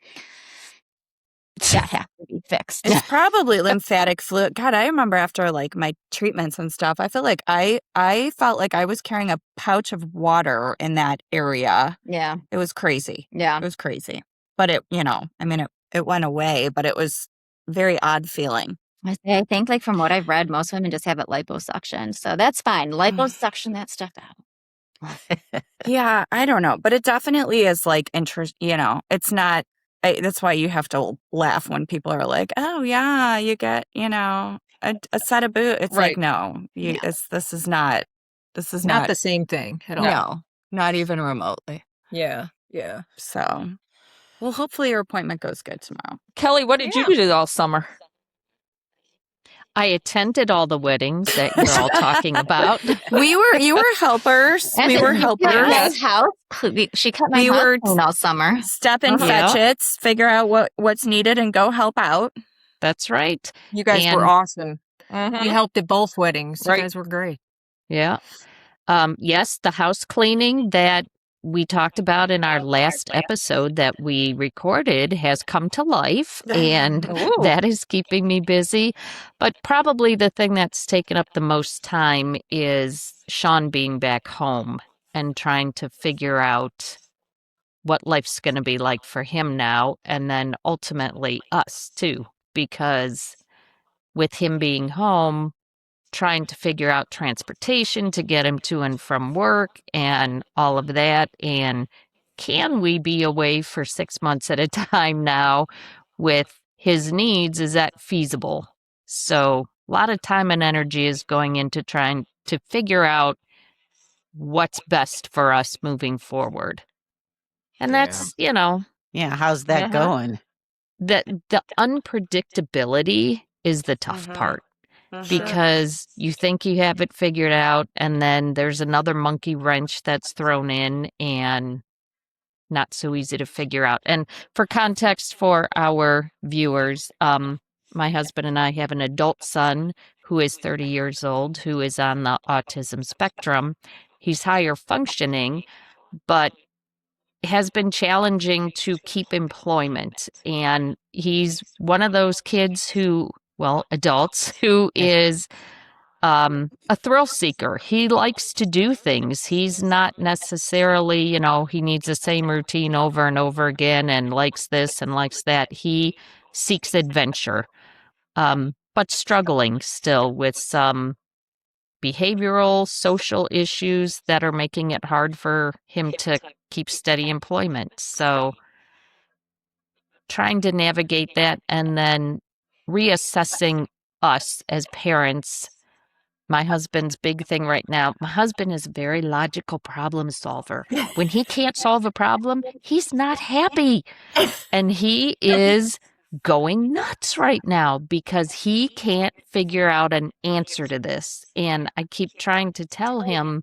that has to be fixed. It's probably lymphatic fluid. God, I remember after like my treatments and stuff, I feel like I felt like I was carrying a pouch of water in that area. Yeah, It was crazy. yeah. It was crazy. But it went away, but it was very odd feeling. I think like from what I've read, most women just have it liposuction, so that's fine. Liposuction that stuff out. Yeah, I don't know, but it definitely is like it's not. That's why you have to laugh when people are like, "Oh yeah, you get a set of boot." It's like, Right. no, this is not Not the same thing at all. no, not even remotely. Yeah, yeah. So, well, hopefully your appointment goes good tomorrow. Kelly, what did you do all summer? I attended all the weddings that you're all talking about. You were helpers. We were helpers. Nice house. She cut my We house were clean all summer. Step and Yeah. fetch it, figure out what's needed, and go help out. That's right. You guys were And- awesome. Mhm. You helped at both weddings. Right. You guys were great. Yeah. Yes, the house cleaning that we talked about in our last episode that we recorded has come to life, and Ooh. that is keeping me busy. But probably the thing that's taken up the most time is Sean being back home and trying to figure out what life's going to be like for him now, and then ultimately us too, because with him being home, trying to figure out transportation to get him to and from work and all of that. And can we be away for 6 months at a time now with his needs? Is that feasible? So a lot of time and energy is going into trying to figure out what's best for us moving forward. And that's, Yeah, how's that going? the unpredictability is the tough part. Because you think you have it figured out, and then there's another monkey wrench that's thrown in and not so easy to figure out. And for context for our viewers, my husband and I have an adult son who is 30 years old, who is on the autism spectrum. He's higher functioning, but has been challenging to keep employment. And he's one of those kids adults who is a thrill seeker. He likes to do things. He's not necessarily, he needs the same routine over and over again and likes this and likes that. He seeks adventure, but struggling still with some behavioral, social issues that are making it hard for him to keep steady employment. So trying to navigate that and then reassessing us as parents My husband's big thing right now, my husband is a very logical problem solver. When he can't solve a problem, he's not happy. And he is going nuts right now because he can't figure out an answer to this. And I keep trying to tell him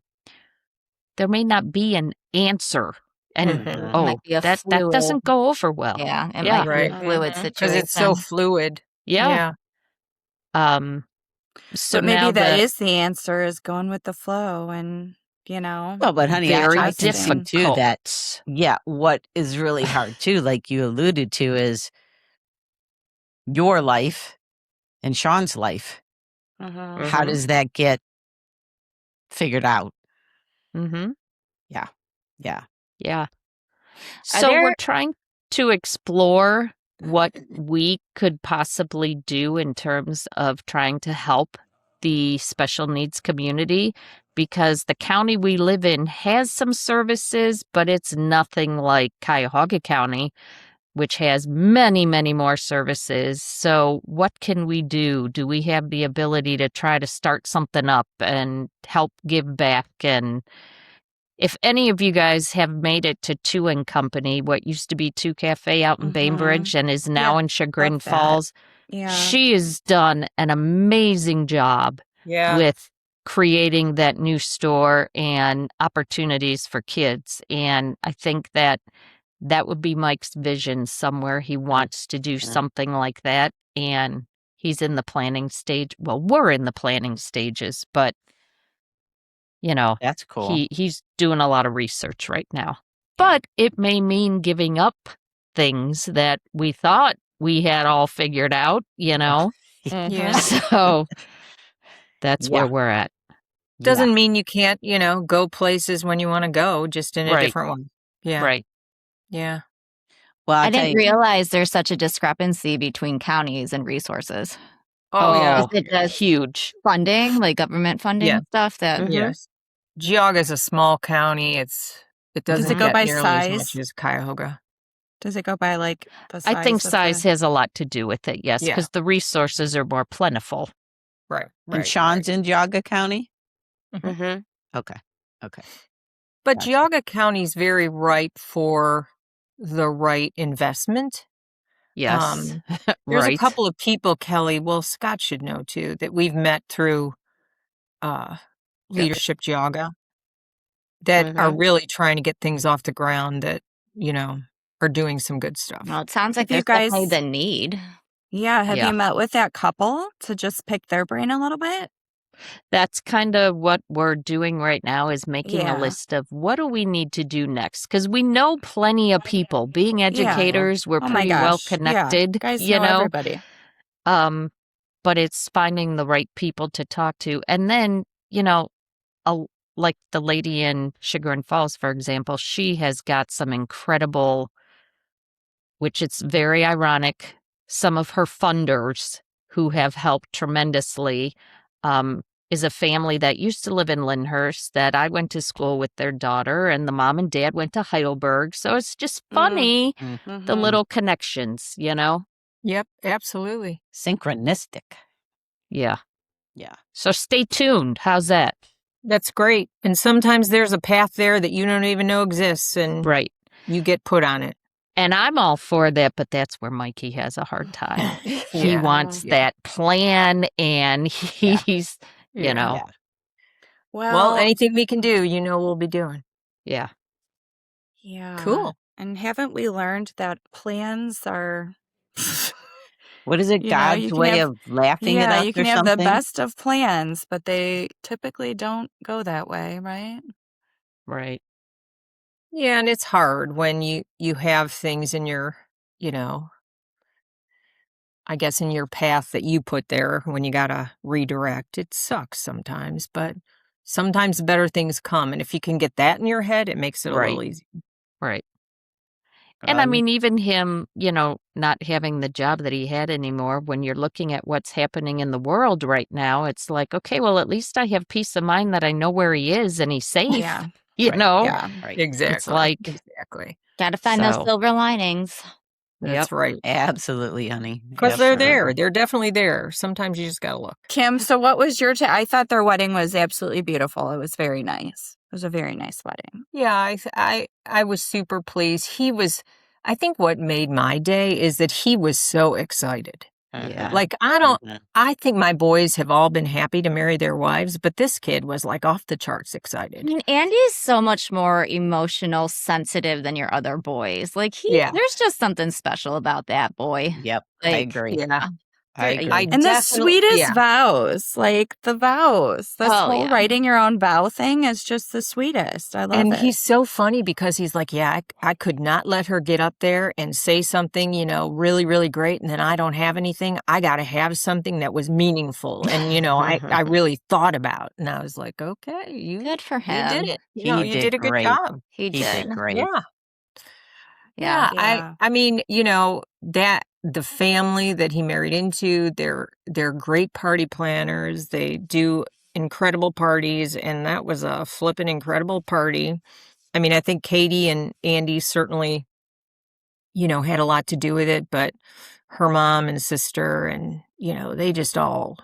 there may not be an answer. And Mhm. It might be a that fluid. doesn't go over well. Yeah, it Yeah. might be Right. a fluid Mhm. Because it's so situation. fluid. Yeah. So But maybe now that the is the answer, is going with the flow and, Well, but honey, very I can see too that, difficult. what is really hard too, like you alluded to, is your life and Sean's life. Mhm. How does that get figured out? Mm-hmm. Yeah. Yeah. Yeah. Are So there we're trying to explore what we could possibly do in terms of trying to help the special needs community, because the county we live in has some services, but it's nothing like Cuyahoga County, which has many, many more services. So what can we do? Do we have the ability to try to start something up and help give back? And if any of you guys have made it to Two and Company, what used to be Two Cafe out in Mhm. Bainbridge and is now Yeah, in Chagrin love that. Falls, Yeah. she has done an amazing job Yeah. with creating that new store and opportunities for kids. And I think that would be Mike's vision somewhere. He wants to do something like that. And he's in the planning stage. Well, we're in the planning stages, but That's cool. he's doing a lot of research right now. But it may mean giving up things that we thought we had all figured out. Mhm. Yeah. So that's Yeah. where we're at. Doesn't mean you can't, go places when you want to go, just in a Right. different one. Yeah. Right. Yeah. Well, I I'll tell didn't you, realize there's such a discrepancy between counties and resources. Oh, yeah. Is it just huge. funding, like government funding Yeah. stuff that Mhm. Yes. Geauga's a small county. It Does doesn't it go get by nearly as much size? as Cuyahoga. Does it go by like the I think size of size the? has a lot to do with it, yes, Yeah. because the resources are more plentiful. Right. and Sean's in Geauga County? Mm-hmm. Okay. But Gotcha. Geauga County's very ripe for the right investment. Yes. There's a Right. couple of people, Kelly, well, Scott should know too, that we've met through Leadership Geauga that are really trying to get things off the ground, that, are doing some good stuff. Well, it sounds like Have you there's definitely guys? the need. Yeah. Have Yeah. you met with that couple to just pick their brain a little bit? That's kind of what we're doing right now, is making a Yeah. list of what do we need to do next, because we know plenty of people. Being Yeah. educators, we're Oh my pretty well gosh. Yeah. connected, Guys know everybody. but it's finding the right people to talk to. And then, a, like the lady in Chagrin Falls, for example, she has got some incredible, which it's very ironic, some of her funders who have helped tremendously, is a family that used to live in Lyndhurst that I went to school with their daughter, and the mom and dad went to Heidelberg. So it's just funny, the Mhm. little connections, Yep, absolutely. Synchronistic. Yeah. Yeah. So stay tuned. How's that? That's great. And sometimes there's a path there that you don't even know exists, and Right. you get put on it. And I'm all for that, but that's where Mikey has a hard time. He Yeah. wants Yeah. that plan, and he's, Yeah. Yeah. Well, anything we can do, we'll be doing. yeah. Yeah. Cool. And haven't we learned that plans are? What is it? You God's can way have, of laughing at us you or can have the something? best of plans, but they typically don't go that way, right? Right. Yeah, and it's hard when you have things in your, I guess in your path that you put there when you gotta redirect. It sucks sometimes, but sometimes better things come. And if you can get that in your head, it makes it a little Right. easier. Right. And I mean, even him, not having the job that he had anymore, when you're looking at what's happening in the world right now, it's like, okay, well, at least I have peace of mind that I know where he is and he's safe. Yeah. You Right. know? Yeah. Right. Exactly. It's like, Exactly. Gotta find those So- silver linings. That's right. Absolutely, honey. Because they're there. Absolutely. They're definitely there. Sometimes you just got to look. Kim, so what was your I thought their wedding was absolutely beautiful. It was very nice. It was a very nice wedding. Yeah, I was super pleased. I think what made my day is that he was so excited. Yeah. Like, I think my boys have all been happy to marry their wives, but this kid was like off the charts I excited. mean, Andy's so much more emotional, sensitive than your other boys. Like Yeah. there's just something special about that boy. Yep. I Like, agree. Yeah. I agree. And the sweetest yeah. vows, like the vows. This Oh, whole yeah. writing your own vow thing is just the sweetest. I love And it. he's so funny because he's like, yeah, I could not let her get up there and say something, really, really great. And then I don't have anything. I got to have something that was meaningful. And, I really thought about. And I was like, okay, you good for did him. it. He You did did a good great. job. He He did. did great. Yeah. Yeah. Yeah. I mean, that the family that he married into, they're great party planners. They do incredible parties, and that was a flippin' incredible party. I mean, I think Katie and Andy certainly, had a lot to do with it, but her mom and sister and, they just all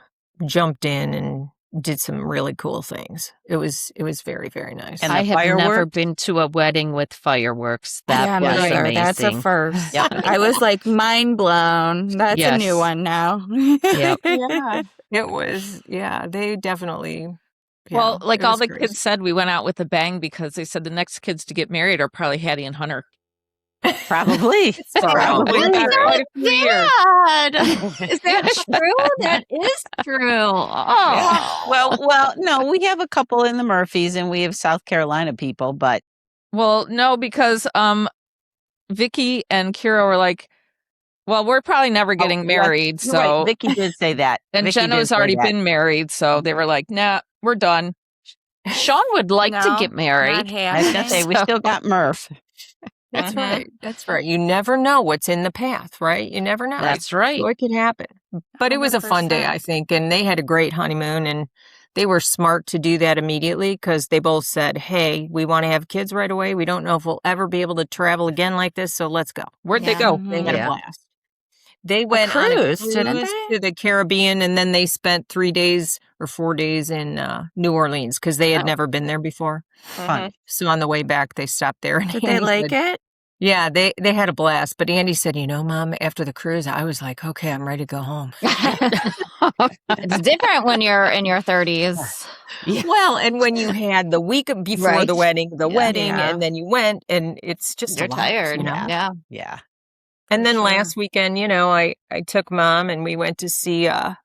jumped in and did some really cool things. It was very, very nice. And I the have never fireworks? been to a wedding with fireworks. Yeah, That me was either. amazing. That's a first. Yep. I was like mind blown. That's a new Yes. one now. Yep. Yeah, it was. Yeah, they definitely. Well, yeah, like it all was the great. kids said, we went out with a bang because they said the next kids to get married are probably Hattie and Hunter. Probably. Probably. We've had quite a few years. Dad! Is that true? That is true. Oh. Well, no, we have a couple in the Murphys and we have South Carolina people, but Well, no, because Vicky and Kira were like, well, we're probably never getting married. You're right. So, Vicky did say that. and Vicky did Jenna's say already that. been married. So they were like, nah, we're done. Sean would like to get married. I was gonna say we still got Murph. That's Mhm. right. That's right. You never know what's in the path, right? You never know. That's right. So it could happen. But it was a fun day, 100%. I think, and they had a great honeymoon, and they were smart to do that immediately because they both said, "Hey, we want to have kids right away. We don't know if we'll ever be able to travel again like this, so let's go." Where'd they Yeah. go? They had Yeah. a blast. They went on a cruise, didn't cruise they? to the Caribbean, and then they spent 3 days or 4 days in New Orleans because they had Oh. never been there before. Fun. So on the way back, they stopped there. And Did they Andy like said, it? yeah, they had a blast. But Andy said, Mom, after the cruise, I was like, okay, I'm ready to go home. It's different when you're in your 30s. Well, and when you had the week before Right. the wedding, Yeah. and then you went, and it's just You're a lot, tired. Yeah. Yeah. And then For last weekend, I took Mom and we went to see Darlene.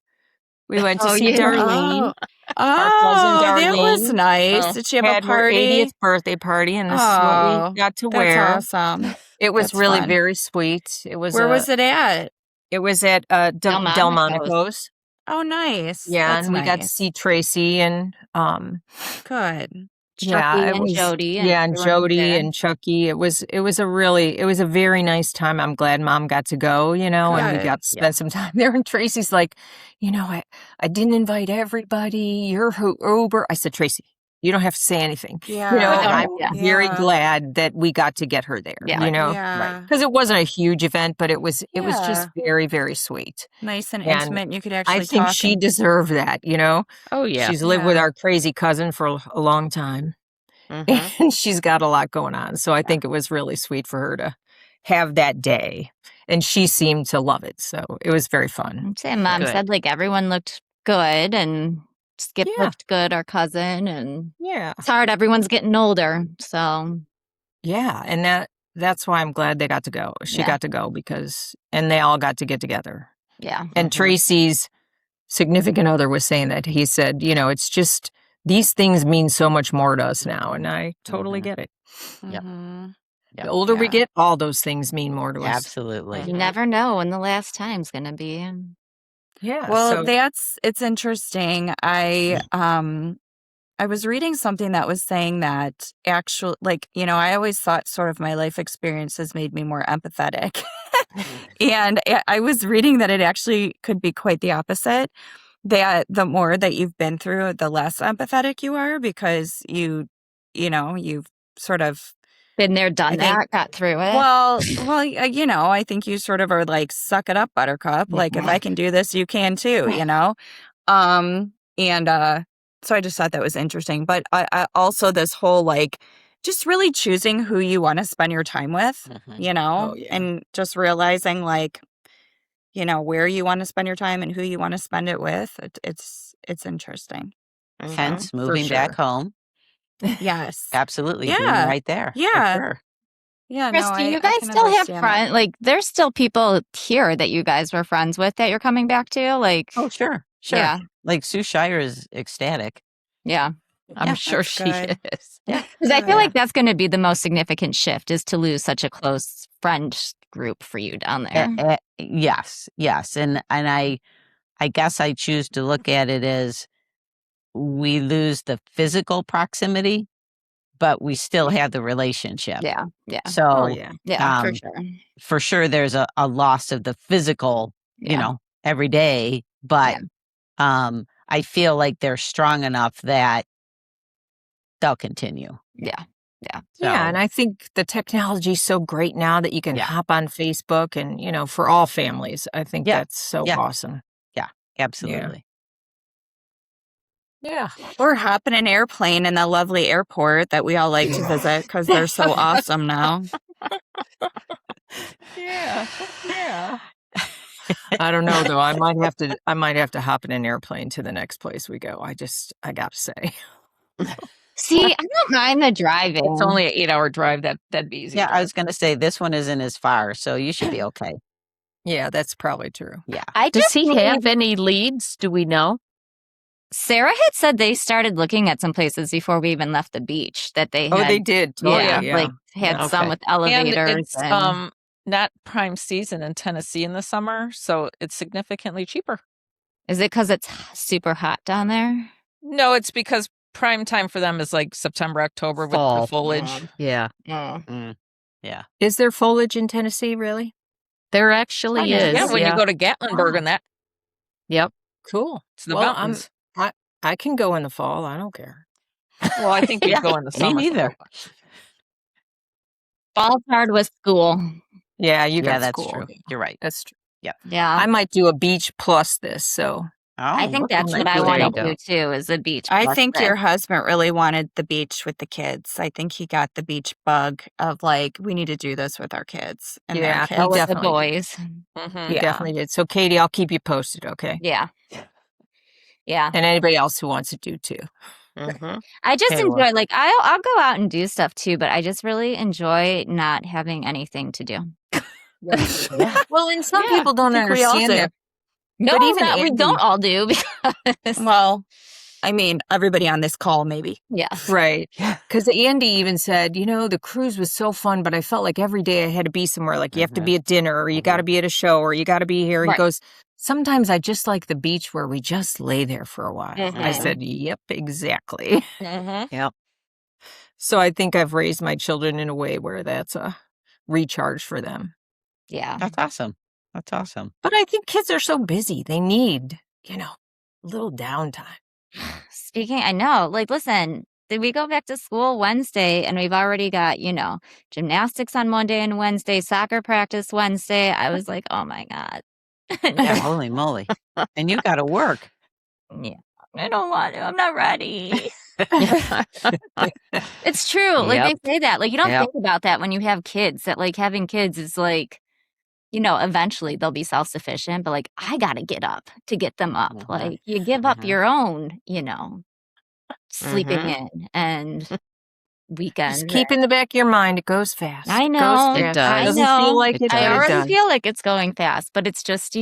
Oh, that was Darlene. nice. Oh, Did she have a Had her party? 80th birthday party, and this is what Oh, we got to That's wear. awesome. It was That's really fun. very sweet. It was Where was it at? It was at Delmonico's. Delmonico's. Oh, nice. Yeah, That's and we got to nice. see Tracy and Good. yeah, Chucky it and was Jody. yeah, and everyone was Jody there. and Chucky. It was a very nice time. I'm glad Mom got to go, and we Good. got to spend some time there. And Tracy's like, I didn't invite everybody. You're Uber. I said, Tracy, you don't have to say anything. Yeah. And don't- I'm yeah. very Yeah. glad that we got to get her there. Yeah. Yeah. Because it wasn't a huge event, but it was Yeah. just very, very sweet. Nice and And intimate. You could actually I think talk she and- deserved that, Oh, yeah. She's lived with Yeah. our crazy cousin for a long time. Mhm. And she's got a lot going on. So I think it was really sweet for her to have that day. And she seemed to love it. So it was very fun. I'd say Mom Good. said like everyone looked good and Skip Yeah. looked good, our cousin, and Yeah. it's hard. Everyone's getting older, so Yeah. And that's why I'm glad they got to go. She Yeah. got to go and they all got to get together. yeah. And Tracy's significant other was saying that he said, it's just these things mean so much more to us now. And I totally Mhm. get it. Yep. Mhm. The older we Yeah. get, all those things mean more to us. Absolutely. You never know when the last time's gonna be. Yeah. Well, so, it's interesting. I was reading something that was saying that actual I always thought sort of my life experiences made me more empathetic. And I was reading that it actually could be quite the opposite. That the more that you've been through, the less empathetic you are because you've sort of Been there, done I think- that, got through it. Well, I think you sort of are like, suck it up, Buttercup. Like, if I can do this, you can too, So I just thought that was interesting. But I also this whole like just really choosing who you want to spend your time with, Oh, yeah. and just realizing like, where you want to spend your time and who you want to spend it with. It's interesting. Hence moving back home. Yes. Absolutely. Being Yeah. right there. for Yeah. sure. Yeah. Chris, No, do you I guys can still have understand friends? Like, there's still people here that you guys were friends with that you're coming back to? Like, Oh, sure. yeah, Like Sue Shire is ecstatic. yeah. I'm Yeah, sure that's she good. is. Because I feel Good. like that's going to be the most significant shift is to lose such a close friend group for you down there. Yes. And I guess I choose to look at it as we lose the physical proximity, but we still have the relationship. Yeah, yeah, So Oh, yeah. yeah, for um, sure. for sure there's a loss of the physical, Yeah. every day, but I feel like they're strong enough that they'll continue. Yeah, Yeah, So, and I think the technology is so great now that you can Yeah. hop on Facebook and, for all families. I think Yeah. that's so Yeah. awesome. absolutely. Yeah. Or hop in an airplane in the lovely airport that we all like to visit because they're so awesome now. Yeah. I don't know though. I might have to hop in an airplane to the next place we go. I gotta say. See, I don't mind the driving. It's only an 8-hour drive. That'd be easy. Yeah, to I was going to say this one isn't as far, so you should be okay. Yeah, that's probably true. Yeah. I Does just he believe- have any leads? Do we know? Sarah had said they started looking at some places before we even left the beach that they had. Oh, they did. Totally, like had Yeah. some Okay. with And elevators. it's not prime season in Tennessee in the summer, so it's significantly cheaper. Is it because it's super hot down there? No, it's because prime time for them is like September, October with Fall. the foliage. Yeah, Yeah. Is there foliage in Tennessee, really? there actually Yeah. is. Yeah, when you go to Gatlinburg Wow. and that, Yep. Cool. it's the Well, mountains. I can go in the fall. I don't care. Well, I think you'd go in the Me summer. neither. Fall's hard with school. Yeah, you Yeah, got that's school. true. You're right. That's true. Yeah. I might do a beach plus this. So I Oh, think look that's at what I you. want There to you do too, is a beach. I plus think this. your husband really wanted the beach with the kids. I think he got the beach bug of like, we need to do this with our kids and their Yeah, kids. he with the definitely did. boys. Mhm. You Yeah. definitely did. So Katie, I'll keep you posted, okay? Yeah. Yeah. And anybody else who wants to do too. I just Okay, enjoy well. like I'll go out and do stuff too, but I just really enjoy not having anything to do. Well, and some Yeah, people don't I think we all understand do. that. No, But even we Andy- don't all do because Well, I mean, everybody on this call, maybe. yeah. Right. Because Andy even said, the cruise was so fun, but I felt like every day I had to be somewhere. Like you have to be at dinner or you got to be at a show or you got to be here. Right. He goes, sometimes I just like the beach where we just lay there for a while. I Mhm. said, yep, exactly. Mhm. So I think I've raised my children in a way where that's a recharge for them. Yeah. That's awesome. That's awesome. But I think kids are so busy. They need, a little downtime. Speaking, I know. Like, listen, did we go back to school Wednesday and we've already got, gymnastics on Monday and Wednesday, soccer practice Wednesday. I was like, oh my God. Yeah, holy moly. And you got to work. Yeah. I don't want to. I'm not ready. It's true. Like Yep. they say that. Like you don't Yep. think about that when you have kids, that like having kids is like, eventually they'll be self-sufficient, but like I gotta get up to get them up. Mhm. Like you give up Mhm. your own, sleeping in and weekends. Just keep in the back of your mind, it goes fast. I It know. goes It fast. does. I Doesn't know. feel like It it, does. but I it already does. feel like it's going fast, but it's just,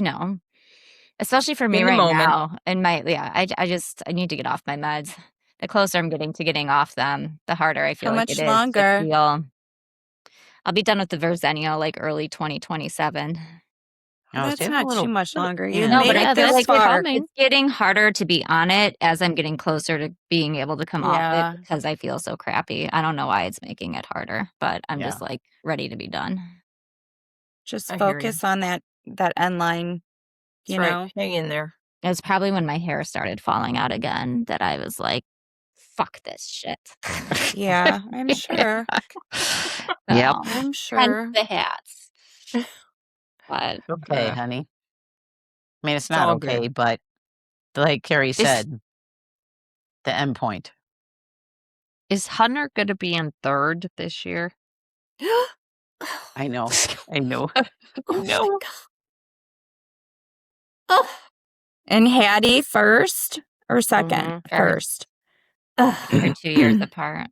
especially for me In the right moment. now. And I need to get off my meds. The closer I'm getting to getting off them, the harder I feel How like much it is. longer? I'll be done with the Verzenio like early 2027. Oh, That's so you have a not little- too much longer. yeah. You No, made but it I feel this like far. it's getting harder to be on it as I'm getting closer to being able to come off Yeah. it because I feel so crappy. I don't know why it's making it harder, but I'm Yeah. just like ready to be done. Just I hear you. focus on that end line, That's right. Hang in there. It was probably when my hair started falling out again that I was like, fuck this shit. Yeah, I'm sure. Yep. So, I'm hence sure. the hats. But Okay, Uh, honey. I mean, it's It's not all okay, good. but like Carrie Is said, the end point. is Hunter going to be in third this year? I know. I know. Oh my No. God. Oh. And Hattie first or second? Mhm. First. they're 2 years apart.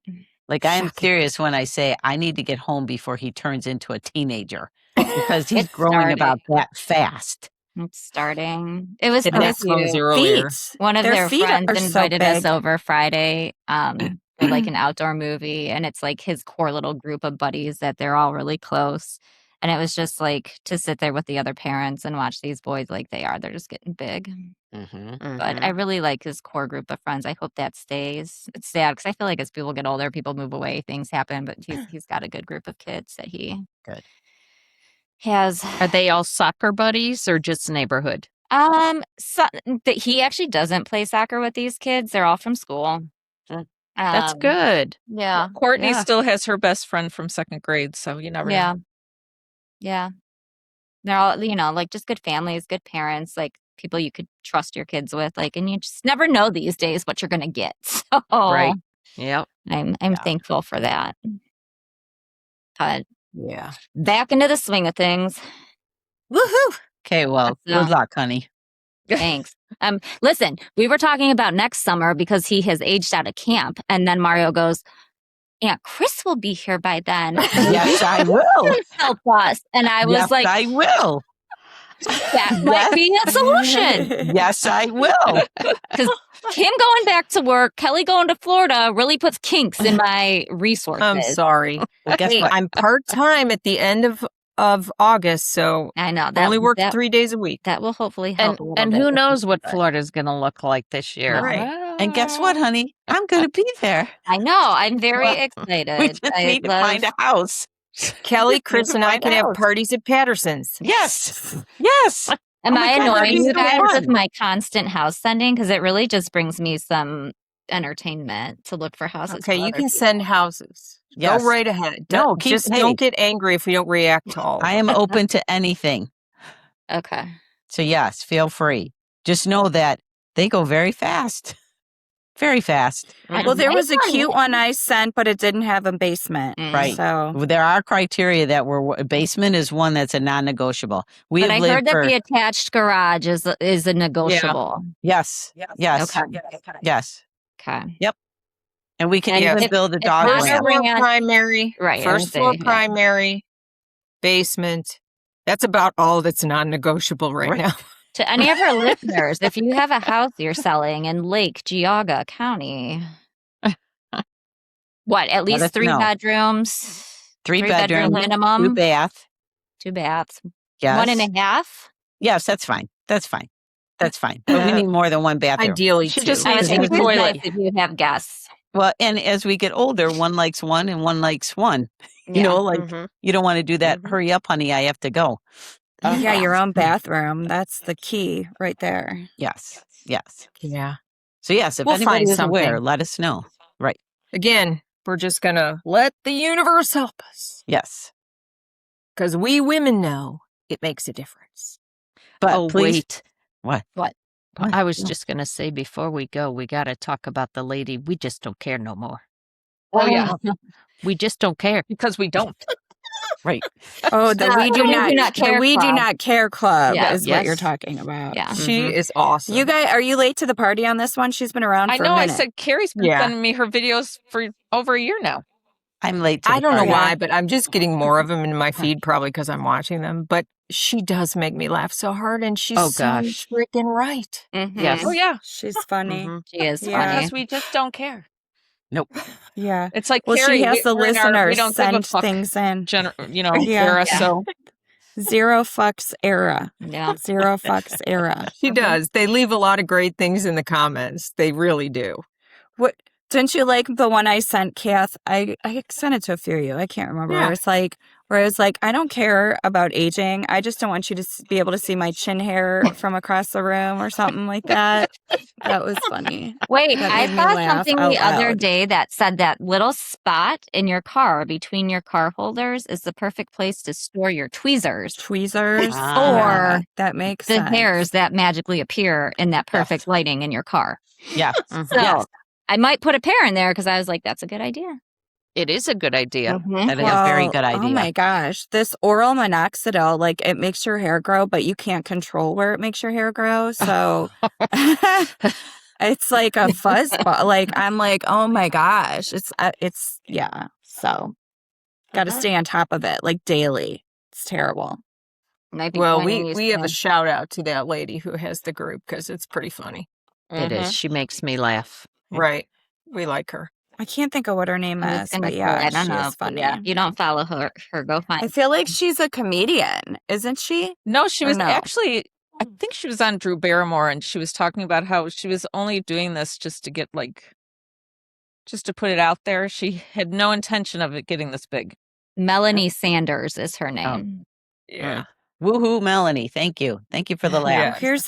Like, I am Shocking. serious when I say I need to get home before he turns into a teenager because he's It's growing about starting. that fast. It's starting. It was It so next comes cute. earlier. Feet. One of Their their feet friends are so invited us big. over Friday for like an outdoor movie, and it's like his core little group of buddies that they're all really close. And it was just like to sit there with the other parents and watch these boys like they're just getting big. Mm-hmm. But I really like his core group of friends. I hope that stays. It's sad because I feel like as people get older, people move away, things happen. But he's got a good group of kids that he Good. has. Are they all soccer buddies or just neighborhood? So, he actually doesn't play soccer with these kids. They're all from school. That's good. Yeah. Courtney Yeah. still has her best friend from second grade, so you never know. Yeah. Yeah. They're all, like just good families, good parents, like people you could trust your kids with. Like, and you just never know these days what you're going to get. So Right. Yep. I'm Yeah. thankful for that. But Yeah. back into the swing of things. Woohoo! Okay, well, So- good luck, honey. Thanks. Listen, we were talking about next summer because he has aged out of camp. And then Mario goes, Aunt Chris will be here by then. Yes, I will. Help us. And I was Yes, like, I will. that might be a solution. Yes, I will. Because him going back to work, Kelly going to Florida really puts kinks in my resources. I'm sorry. Well, guess Hey, what? I'm part-time at the end of August, so I know I that only work that, 3 days a week. that will hopefully help. And a little and bit who with knows me, what but Florida's going to look like this year? Right. And guess what, honey? I'm going to be there. I know. I'm very Well, excited. We just I need to love. find a house. Kelly, Chris, to and I find can a have house. parties at Patterson's. Yes. Yes. Am Oh my I God, that'd annoying be you so guys with fun. my constant house sending? Because it really just brings me some entertainment to look for houses. Okay, for you other can people. send houses. Yes. Go right ahead. No, Just hey. don't get angry if we don't react to all of I them. am open to anything. Okay. So, yes, feel free. Just know that they go very fast. Very fast. Well, there was a Nice. cute one I sent, but it didn't have a basement. Right. So There are criteria that basement is one that's a non-negotiable. We But have I lived heard that for the attached garage is a negotiable. yes, yes, Okay. yes, Okay. and we can And even if- build a if dog not First a ramp. floor ring on- primary, Right, I first would floor say, yeah. primary, basement. That's about all that's non-negotiable right Right. now. To any of our listeners, if you have a house you're selling in Lake Geauga County, what, at Let least us 3 know. bedrooms? 3 bedroom bedroom, minimum? 2 bath. 2 baths. Yes, 1.5? yes, that's fine. That's fine. That's fine. But we need more than one bathroom. Ideally, She two. just I would needs think a it's toilet. nice if you have guests. Well, and as we get older, one likes one and one likes one. You Yeah. know, like you don't want to do that. Hurry up, honey. I have to go. yeah, your own bathroom. That's the key right there. Yes, yes. Yeah. So yes, if We'll anybody find is aware, something. let us know. Right. Again, we're just gonna let the universe help us Yes. because we women know it makes a difference. But Oh, please. wait. What? What? What? I was No. just going to say before we go, we got to talk about the lady. We just don't care no more. Oh, yeah. We just don't care. Because we don't. Right. Oh, the We Do Not Care the We Do Club. Not Care Club Yeah. is what you're Yes. talking about. Yeah. She is awesome. You guys, are you late to the party on this one? She's been around I for know. a I minute. said Carrie's been Yeah. sending me her videos for over a year now. I'm late to I the don't know party. why, but I'm just getting more of them in my feed, probably because I'm watching them. But she does make me laugh so hard, and she's Oh, so gosh. freaking right. Yes. Oh, yeah. She's funny. She is Yeah. funny. Because we just don't care. Nope. Yeah. It's like Well, Carrie, she has the we're in our we listeners don't give a send fuck things in. Yeah. Yeah. era. So Zero fucks era. Yeah. Zero fucks era. She does. They leave a lot of great things in the comments. They really do. What didn't you like the one I sent, Kath? I sent it to a few of you. I can't remember. Yeah. It's like where I was like, I don't care about aging. I just don't want you to be able to see my chin hair from across the room or something like that. That was funny. Wait, That I made me saw laugh something out the other loud. day that said that little spot in your car between your car holders is the perfect place to store your tweezers Tweezers. Ah. Yeah, or that makes the sense. hairs that magically appear in that perfect lighting in your car. Yeah. Mhm. So Yes. I might put a pair in there because I was like, that's a good idea. It is a good idea. Mhm. That is a very Well, good idea. oh my gosh, this oral minoxidil, like it makes your hair grow, but you can't control where it makes your hair grow. So it's like a fuzz ball. Like I'm like, oh my gosh, yeah. So got to stay on top of it like daily. It's terrible. Might be Well, joining you we have a soon. shout out to that lady who has the group because it's pretty funny. It is. She makes me laugh. Right. We like her. I can't think of what her name I was is, gonna but say, yeah, I don't she know. is but funny. yeah, if you don't follow her, go I find. feel like she's a comedian, isn't she? No, she Or was no? actually, I think she was on Drew Barrymore, and she was talking about how she was only doing this just to get just to put it out there. She had no intention of it getting this big. Melanie Sanders is her name. Yeah. Woohoo, Melanie. Thank you. Thank you for the laugh. Yeah.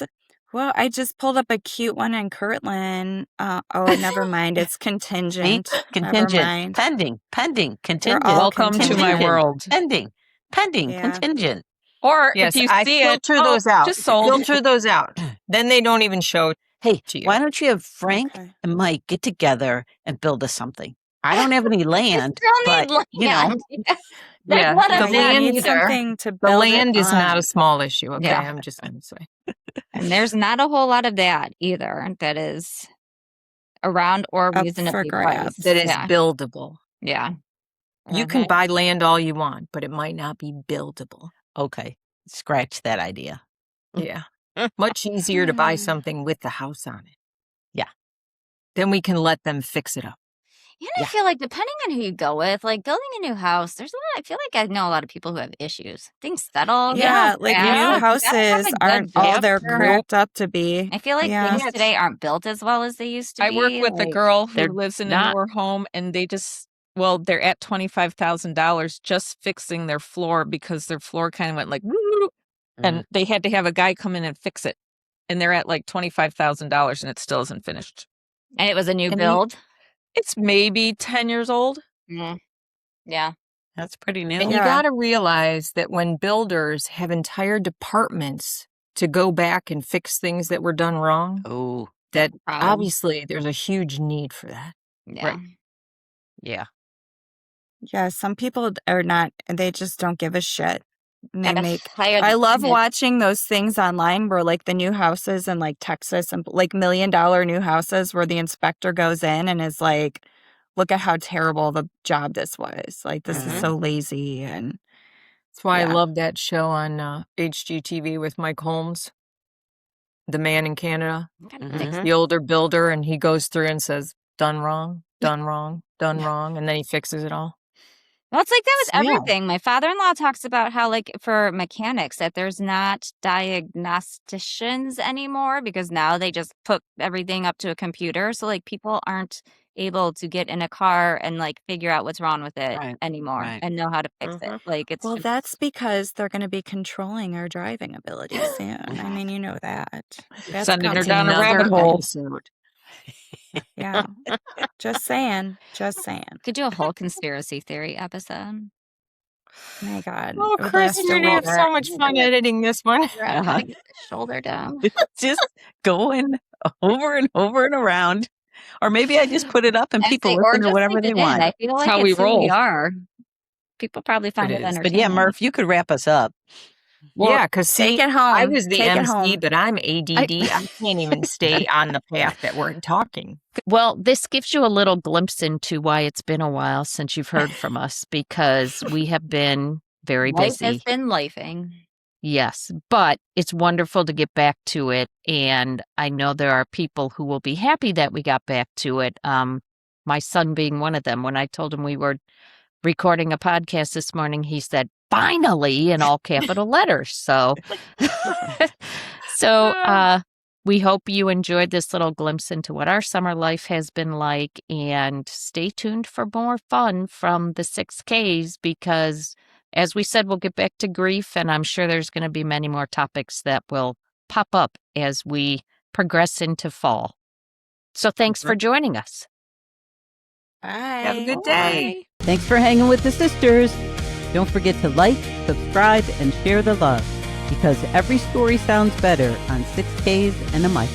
Well, I just pulled up a cute one in Kirtland. Never mind. It's See? contingent. Never Contingent. mind. Pending. They're Contingent. all Welcome to my contingent. world. Pending. Yeah. Contingent. Or Yes, if you I see it, filter those out. just sold. Filter those out. Then they don't even show Hey, to you. why don't you have Frank Okay. and Mike get together and build us something? I don't have any land, Still need but you know, land. That's Yeah, not the a You land need either. something to The build land it is not on. a small issue. Okay, Yeah. I'm just going to say. And there's not a whole lot of that either that is around or Up for reasonably grabs. priced. That is Yeah. buildable. Yeah. You can buy land all you want, but it might not be buildable. okay, scratch that idea. Yeah. Much easier to buy something with the house on it. Yeah. Then we can let them fix it up. And I feel like depending on who you go with, like building a new house, there's a lot. I feel like I know a lot of people who have issues. Things settle. Yeah, like Yeah. new You gotta have houses a good aren't all they're drafter. cracked up to be. I feel like Yeah. things today aren't built as well as they used to I be. work with a like- girl who they're lives in a not- newer home, and they're at $25,000 just fixing their floor because their floor kind of went like, woo, and they had to have a guy come in and fix it. And they're at like $25,000 and it still isn't finished. And it was a new And build. It's maybe 10 years old. Mm. Yeah. That's pretty new. And you Yeah. got to realize that when builders have entire departments to go back and fix things that were done wrong, Oh, that Problem. obviously there's a huge need for that. Yeah. yeah. Yeah, some people are not, they just don't give a shit. And they Gotta make hire the I love tenant. watching those things online where like the new houses in like Texas and like $1 million new houses where the inspector goes in and is like, look at how terrible the job this was. Like this is so lazy and That's why I Yeah. love that show on HGTV with Mike Holmes, the man in Canada, Gotta Mhm. fix it. the older builder, and he goes through and says, done wrong, done wrong, done wrong, and then he fixes it all. Well, it's like that with Yeah. everything. My father-in-law talks about how, like, for mechanics, that there's not diagnosticians anymore because now they just put everything up to a computer. So, like, people aren't able to get in a car and, like, figure out what's wrong with it Right, anymore right. and know how to fix it. Like, it's well, just- that's because they're going to be controlling our driving ability soon. I mean, you know that. That's Sending her coming. down a rabbit Another hole. episode. Yeah. Just saying. Just saying. could do a whole conspiracy theory episode. My God. Oh, It would Chris, last you're a going to have week. so much fun editing this one. Uh-huh. Get the shoulder down. Just going over and over and around. Or maybe I just put it up and I people say, or listen to just whatever leave they it in. want. I feel like how it's we who we roll. are. People probably find It it is. entertaining. But yeah, Murph, you could wrap us up. Yeah, because Take it home. I was the Take it MC, home. but I'm ADD. I can't even stay on the path that we're talking. Well, this gives you a little glimpse into why it's been a while since you've heard from us because we have been very Life has busy. been lifing. Yes, but it's wonderful to get back to it. And I know there are people who will be happy that we got back to it. My son being one of them. When I told him we were recording a podcast this morning, he said, finally, in all capital letters. So, we hope you enjoyed this little glimpse into what our summer life has been like. And stay tuned for more fun from the 6Ks because as we said, we'll get back to grief, and I'm sure there's going to be many more topics that will pop up as we progress into fall. So thanks for joining us. Bye. Have a good day. Thanks for hanging with the sisters. Don't forget to like, subscribe, and share the love, because every story sounds better on 6 Ks and a mic.